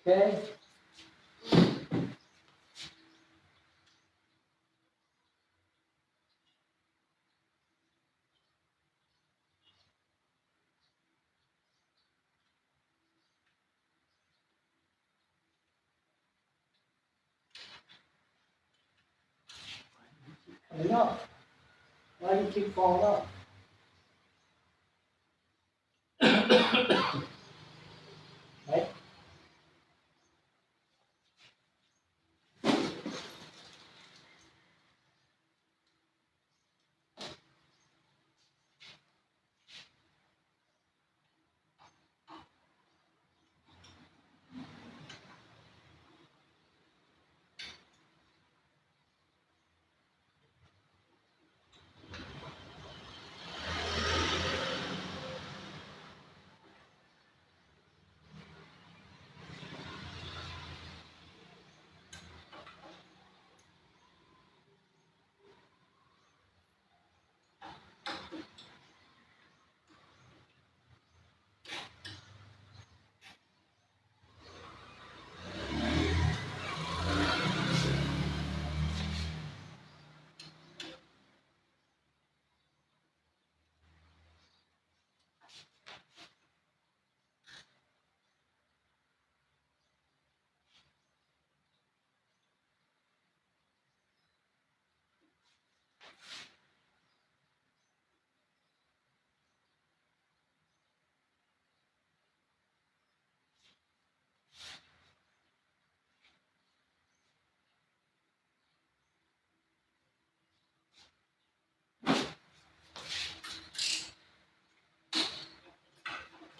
Okay. Coming up. Why do you keep falling up? Right?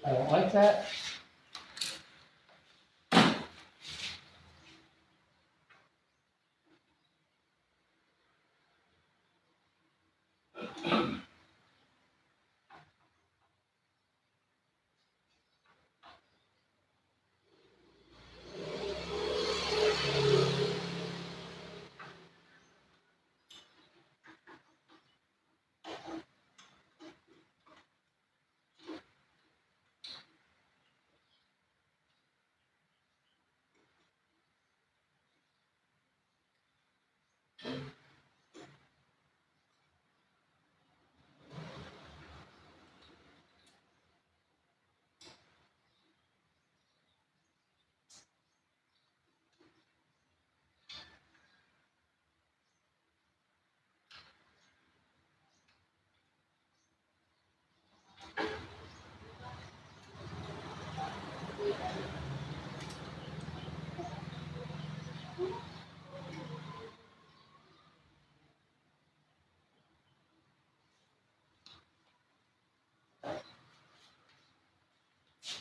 I don't like that.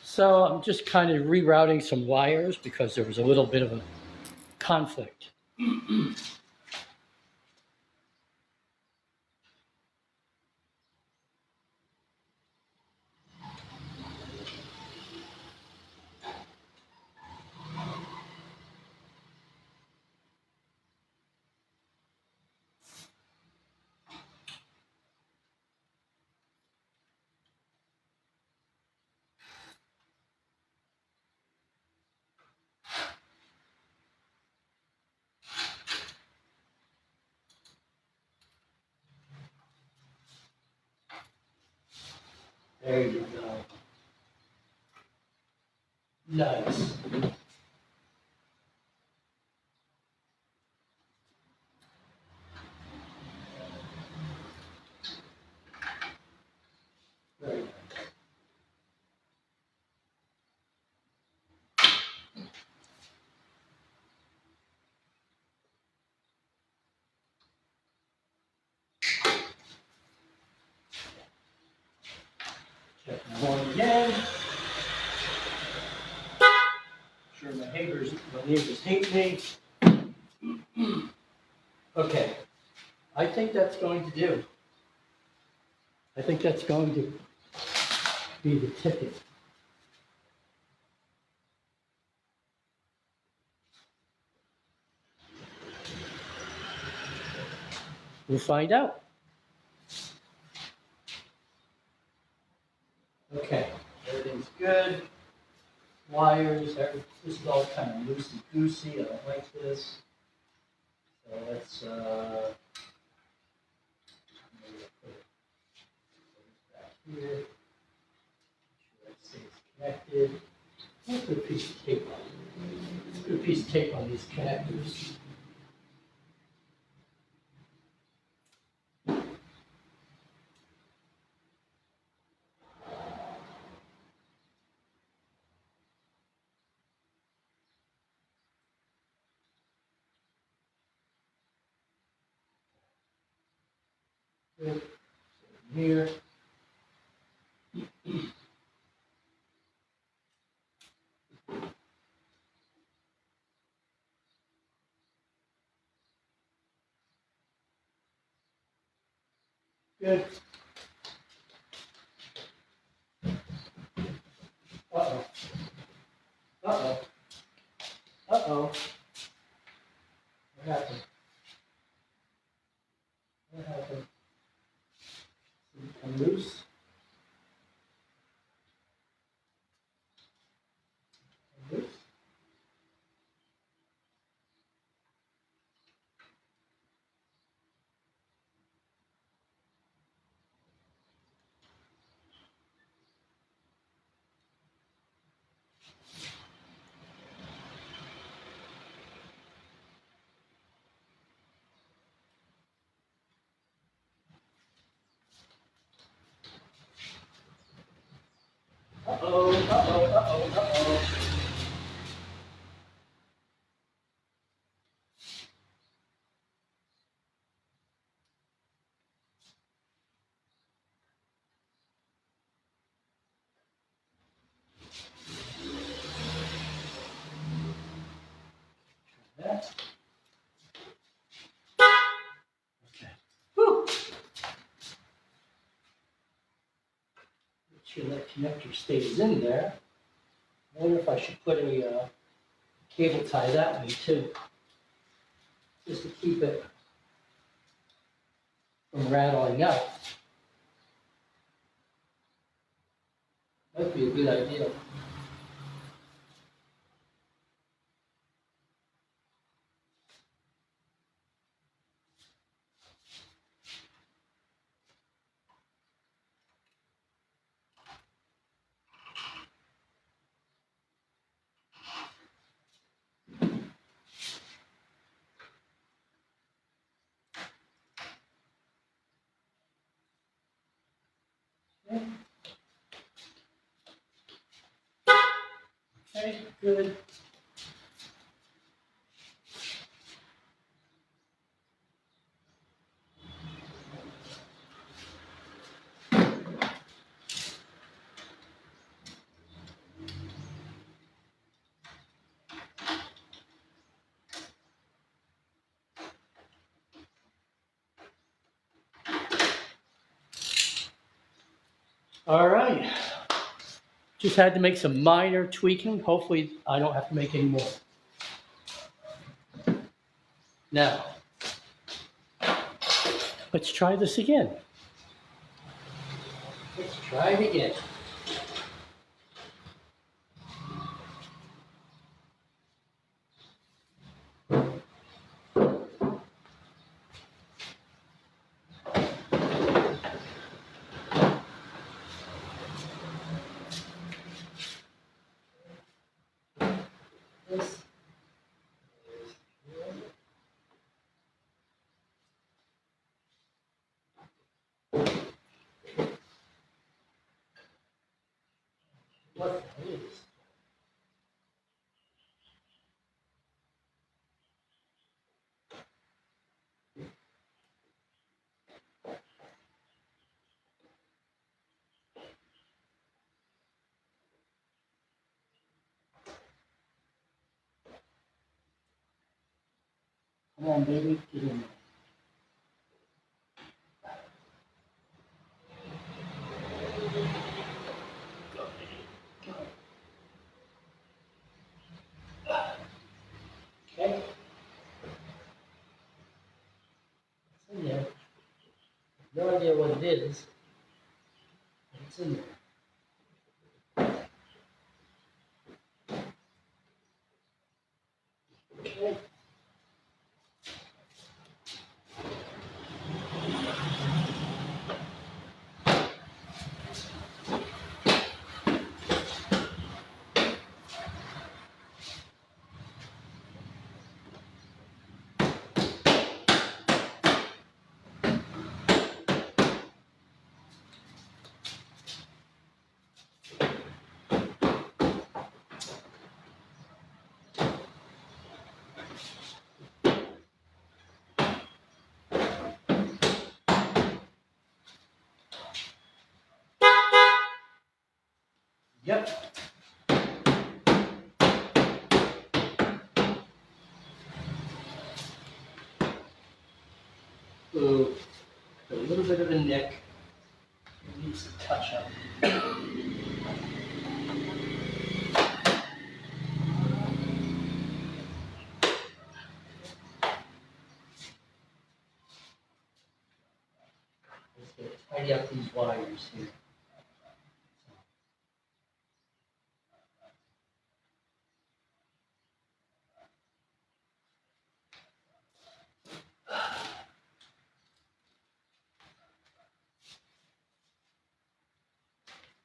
So I'm just kind of rerouting some wires because there was a little bit of a conflict. There you go. Nice. Very nice. Check the horn again. Sure my neighbors hate me. Okay, I think that's going to do. I think that's going to be the ticket. We'll find out. Okay, everything's good. Wires, this is all kind of loosey-goosey. I don't like this. So let's, put it back here. Make sure that stays connected. Let's put a piece of tape on it. Let's put a piece of tape on these connectors. Good. Here. Good. Uh-oh. Uh-oh. Uh-oh. What happened? What happened? I'm loose. I'm loose. Uh-oh. Uh-oh. Uh-oh. Uh-oh. That. Okay. Whew. Make sure that connector stays in there. I wonder if I should put a cable tie that way too, just to keep it from rattling out. Might be a good idea. Okay, good. All right. Just had to make some minor tweaking. Hopefully, I don't have to make any more. Now, let's try this again. Let's try it again. This is good. What the hell is this? Come on, baby, get in there. no idea what it is. But it's in there. Okay. Yep. Ooh, a little bit of a nick. It needs a touch up. Let's get tidy up these wires here.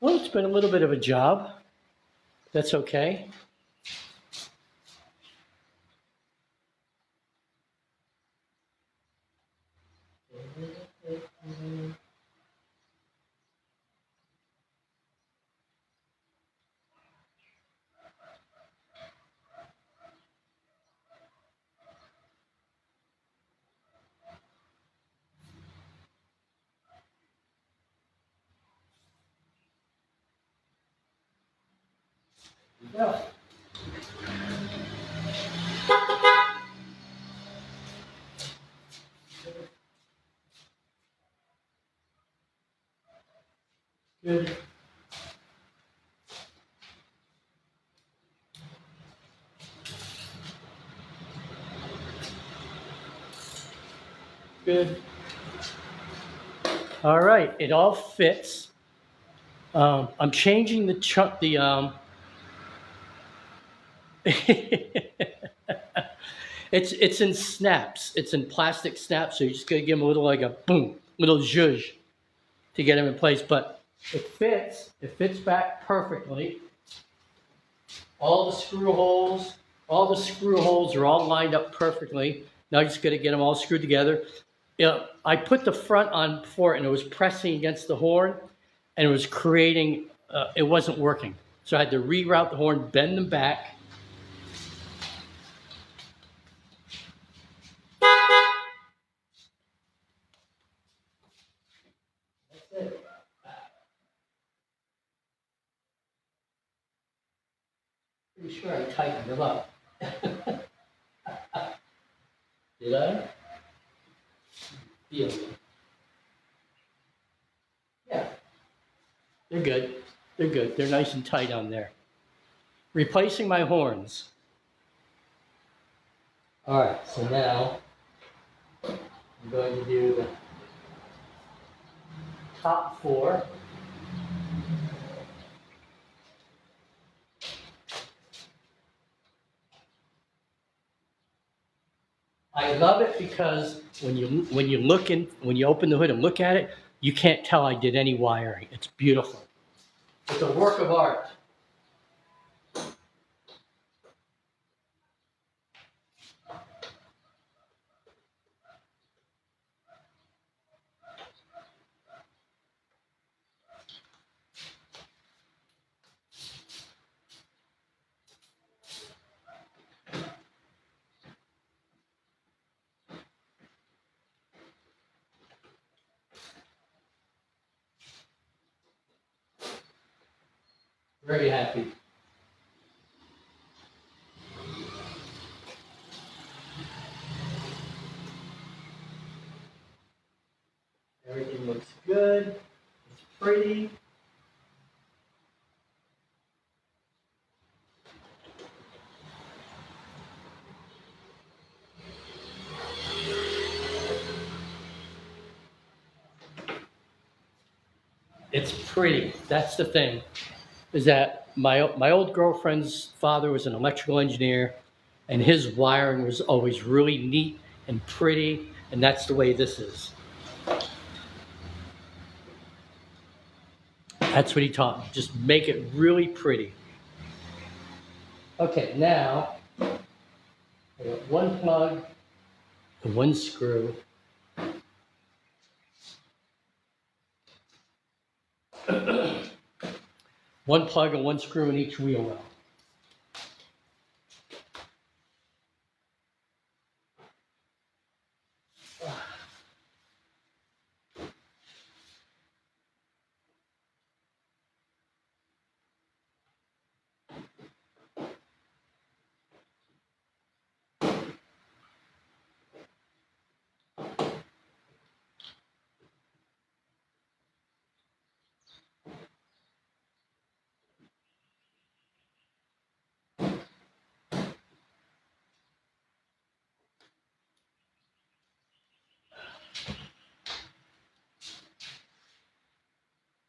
Well, it's been a little bit of a job. That's okay. Yeah. Good. Good. All right, it all fits. I'm changing the chunk, it's in snaps. It's in plastic snaps, so you just gotta give them a little like a boom, little zhuzh to get them in place. But it fits. It fits back perfectly. All the screw holes are all lined up perfectly. Now I just gotta get them all screwed together. Yeah, I put the front on before and it was pressing against the horn and it was creating, it wasn't working. So I had to reroute the horn, bend them back. That's it. Pretty sure I tightened them up. Did I? Feel them. Yeah. They're good. They're good. They're nice and tight on there. Replacing my horns. All right, so now I'm going to do the top four. I love it because when you open the hood and look at it, you can't tell I did any wiring. It's beautiful. It's a work of art. Very happy. Everything looks good. It's pretty. It's pretty. That's the thing. Is that my old girlfriend's father was an electrical engineer, and his wiring was always really neat and pretty, and that's the way this is. That's what he taught me. Just make it really pretty. Okay, now I got one plug and one screw. One plug and one screw in each wheel well.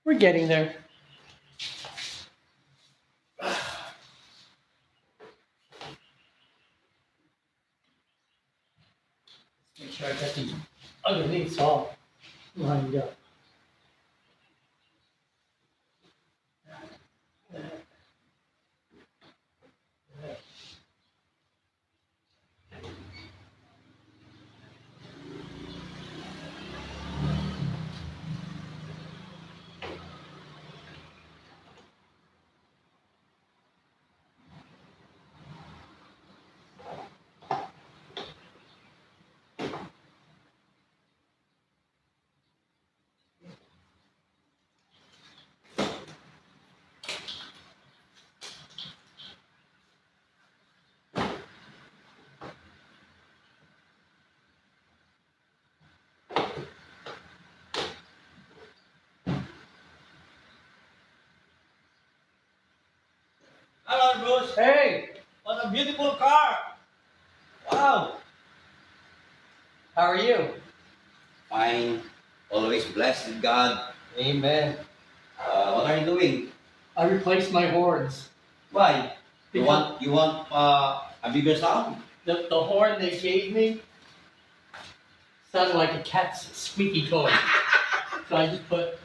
We're getting there. Make sure I got these underneath all lined up. Hello, Bruce. Hey, What a beautiful car. Wow. how are you? Fine. Always blessed with God. Amen. What are you doing? I replaced my horns. Why? You Because- want a bigger sound? The horn they gave me sounded like a cat's squeaky toy. So I just put,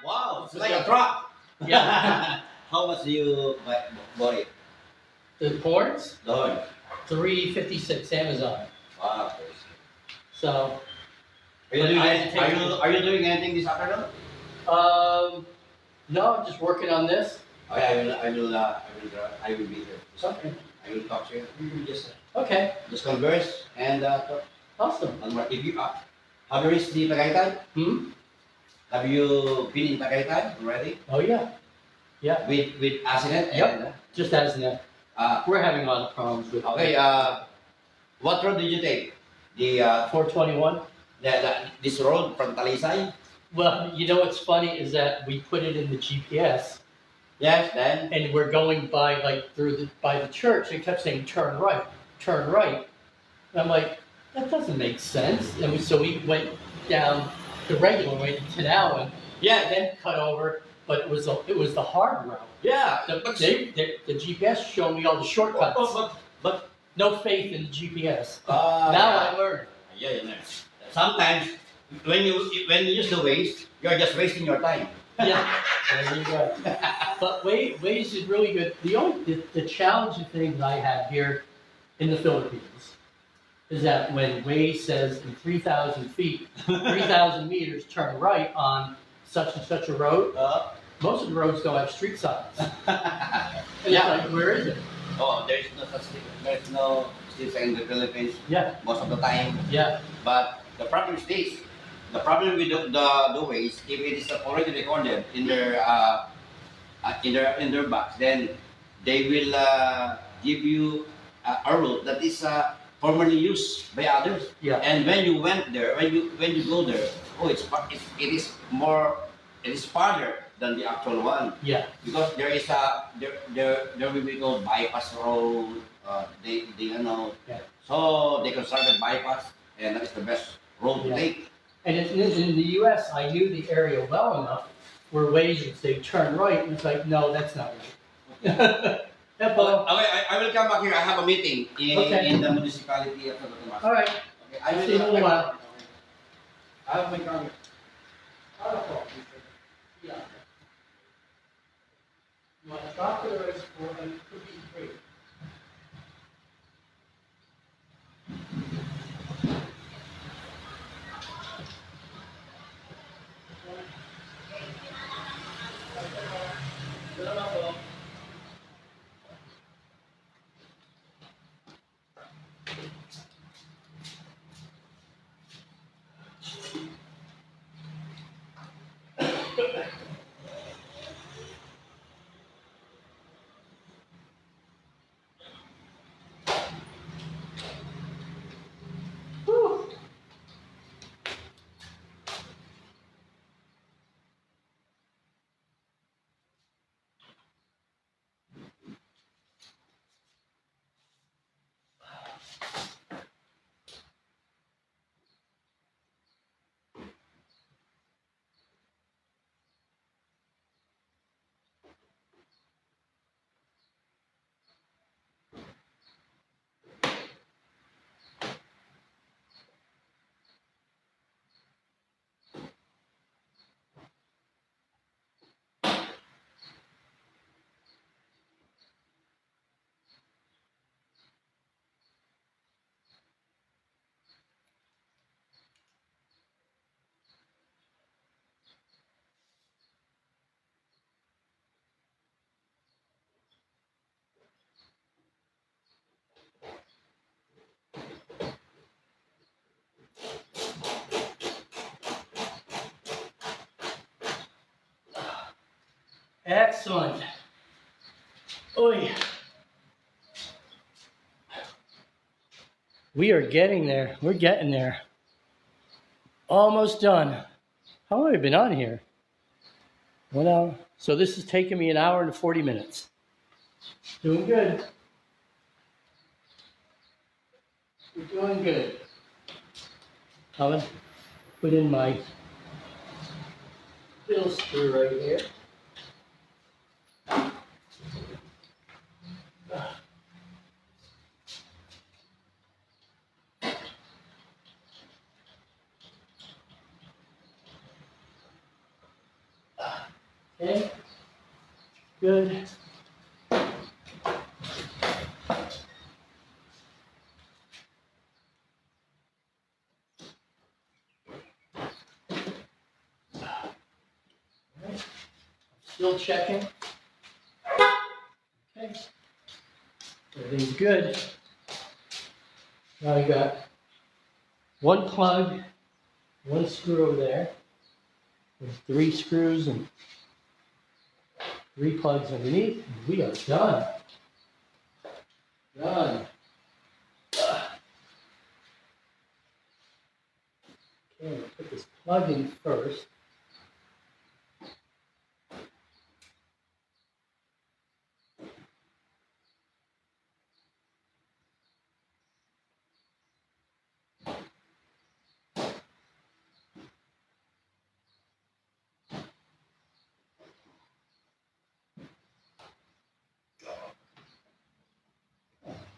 Wow, it's like a truck. yeah, How much do you bought it? the horns, The horn. $356 Amazon. Wow. So, Are you, doing are you doing anything this afternoon? no, I'm just working on this. Okay, I will be here. Okay. I will talk to you. We will just Okay, converse and talk. awesome. And what if you have you reached the Tagaytay? Have you been in Tagaytay already? Oh, yeah. Yeah, With accident? Yep. And, just as in we're having a lot of problems with okay, what road did you take? The 421. this road from Talisay? Well, you know what's funny is that we put it in the GPS Yes, then? and we're going by by the church. It kept saying turn right, turn right. And I'm like, that doesn't make sense. And so we went down the regular way to Tanawan, Yeah, then cut over, but it was the hard route. yeah. The GPS showed me all the shortcuts. But No faith in the GPS. Now I learned. yeah, you know. Sometimes when you use the Waze, you're just wasting your time. Yeah, there you go. But Waze is really good. The challenging thing that I have here in the Philippines is that when Waze says in 3,000 feet, 3,000 meters, turn right on such and such a road, most of the roads don't have street signs. And Yeah. it's like, where is it? Oh, there's no such thing. There's no streets in the Philippines Yeah, most of the time. yeah, But the problem is this. The problem with the Waze, if it is already recorded in their box, then they will give you a route that is formerly used by others. yeah, And when you went there, when you go there, oh, it is farther than the actual one yeah, because there is there will be called bypass road. They you know, Yeah. so they constructed bypass, and that is the best road to Yeah. take. And in the U.S., I knew the area well enough where ways they turn right, and it's like, no, that's not right. Yeah, Paul. Okay, I will come back here. I have a meeting Okay. in the municipality of Santo Tomas. All right. Okay, I'll see you in a little while. I have my car here. Yeah. You want to drop it or is it could be free? Whew. Excellent. Oy. We are getting there. We're getting there. Almost done. How long have I been on here? 1 hour. So this is taking me 1 hour and 40 minutes. Doing good. We're doing good. I'm gonna put in my fill screw right here. Okay. Good. Still checking. Okay. Everything's good. Now I got one plug, one screw over there. There's 3 screws and 3 plugs underneath. We are done. Done. Okay, I'm gonna put this plug in first.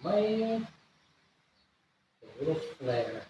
Man, a little flare.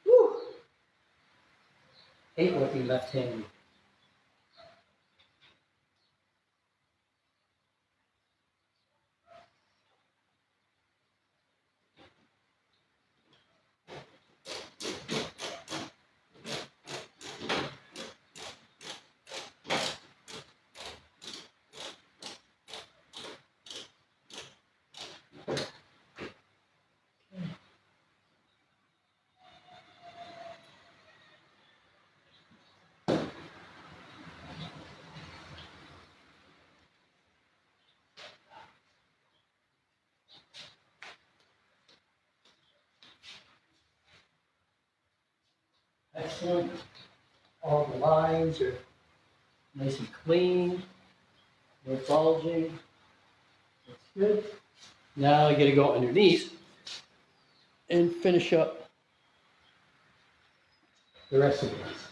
Whew. Hate working left-handed. Excellent. All the lines are nice and clean. No bulging. That's good. Now I gotta go underneath and finish up the rest of this.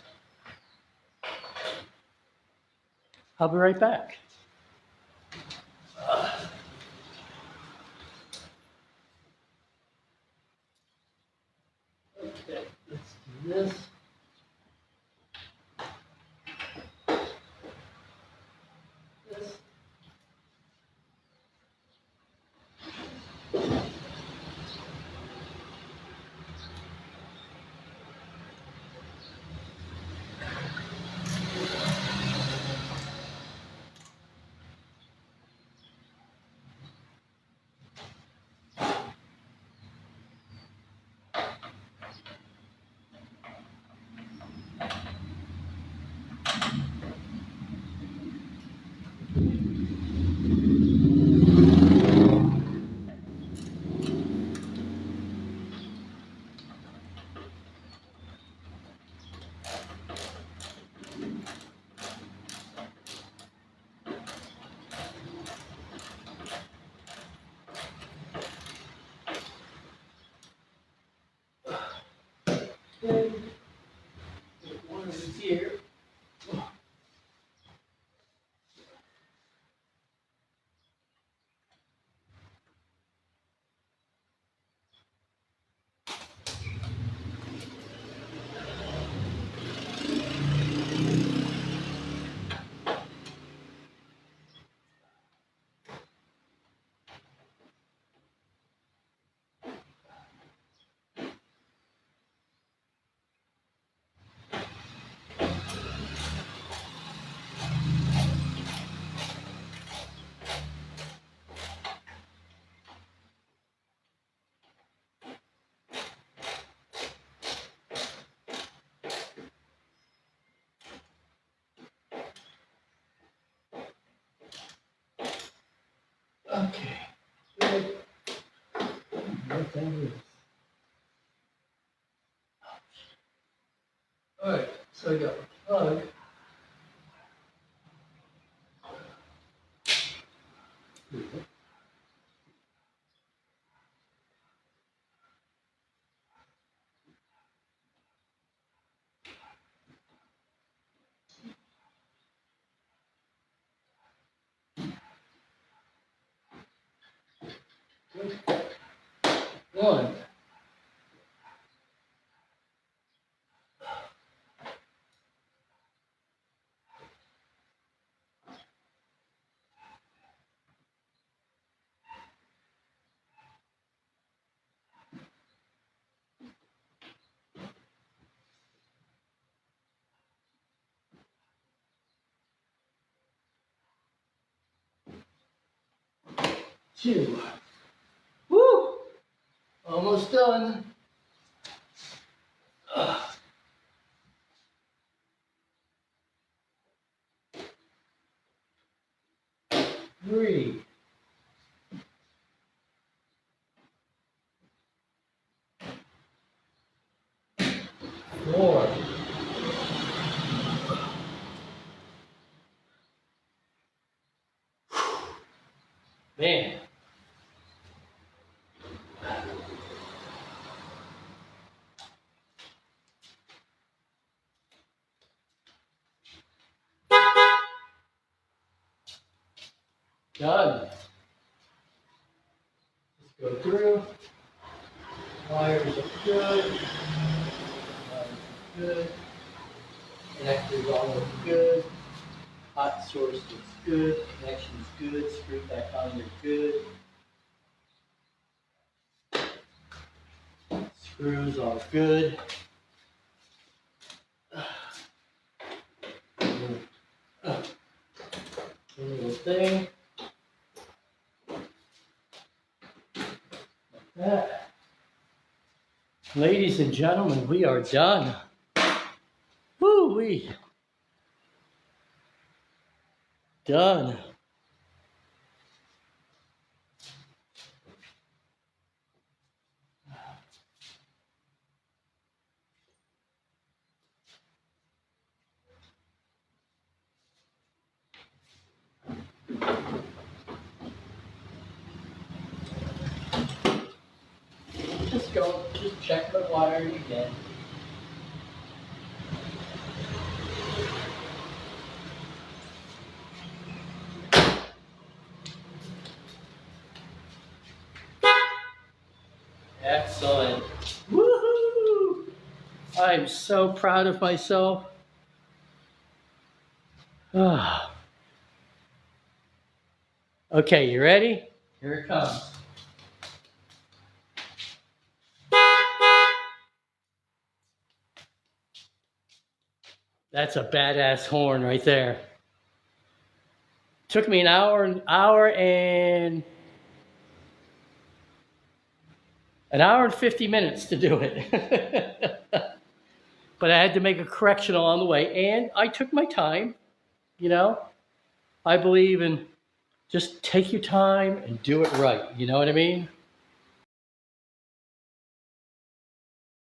I'll be right back. Okay, let's do this. This. Okay. One of these here. Okay. Good. What that is. All right, so I got a plug. One. Two. Woo! Almost done. Three. Four. Man. Done. Just go through. Wires are good. Wires are good. Connectors all look good. Hot source looks good. Connection's good. Screw back on there good. Screws all good. One little thing. Like that. Ladies and gentlemen, we are done. Woo-wee. Done. just check my watering again. Excellent. Woohoo! I'm so proud of myself. Ah. Okay, you ready? Here it comes. That's a badass horn right there. Took me an hour and 50 minutes to do it. But I had to make a correction along the way, and I took my time, you know. I believe in just take your time and do it right, you know what I mean?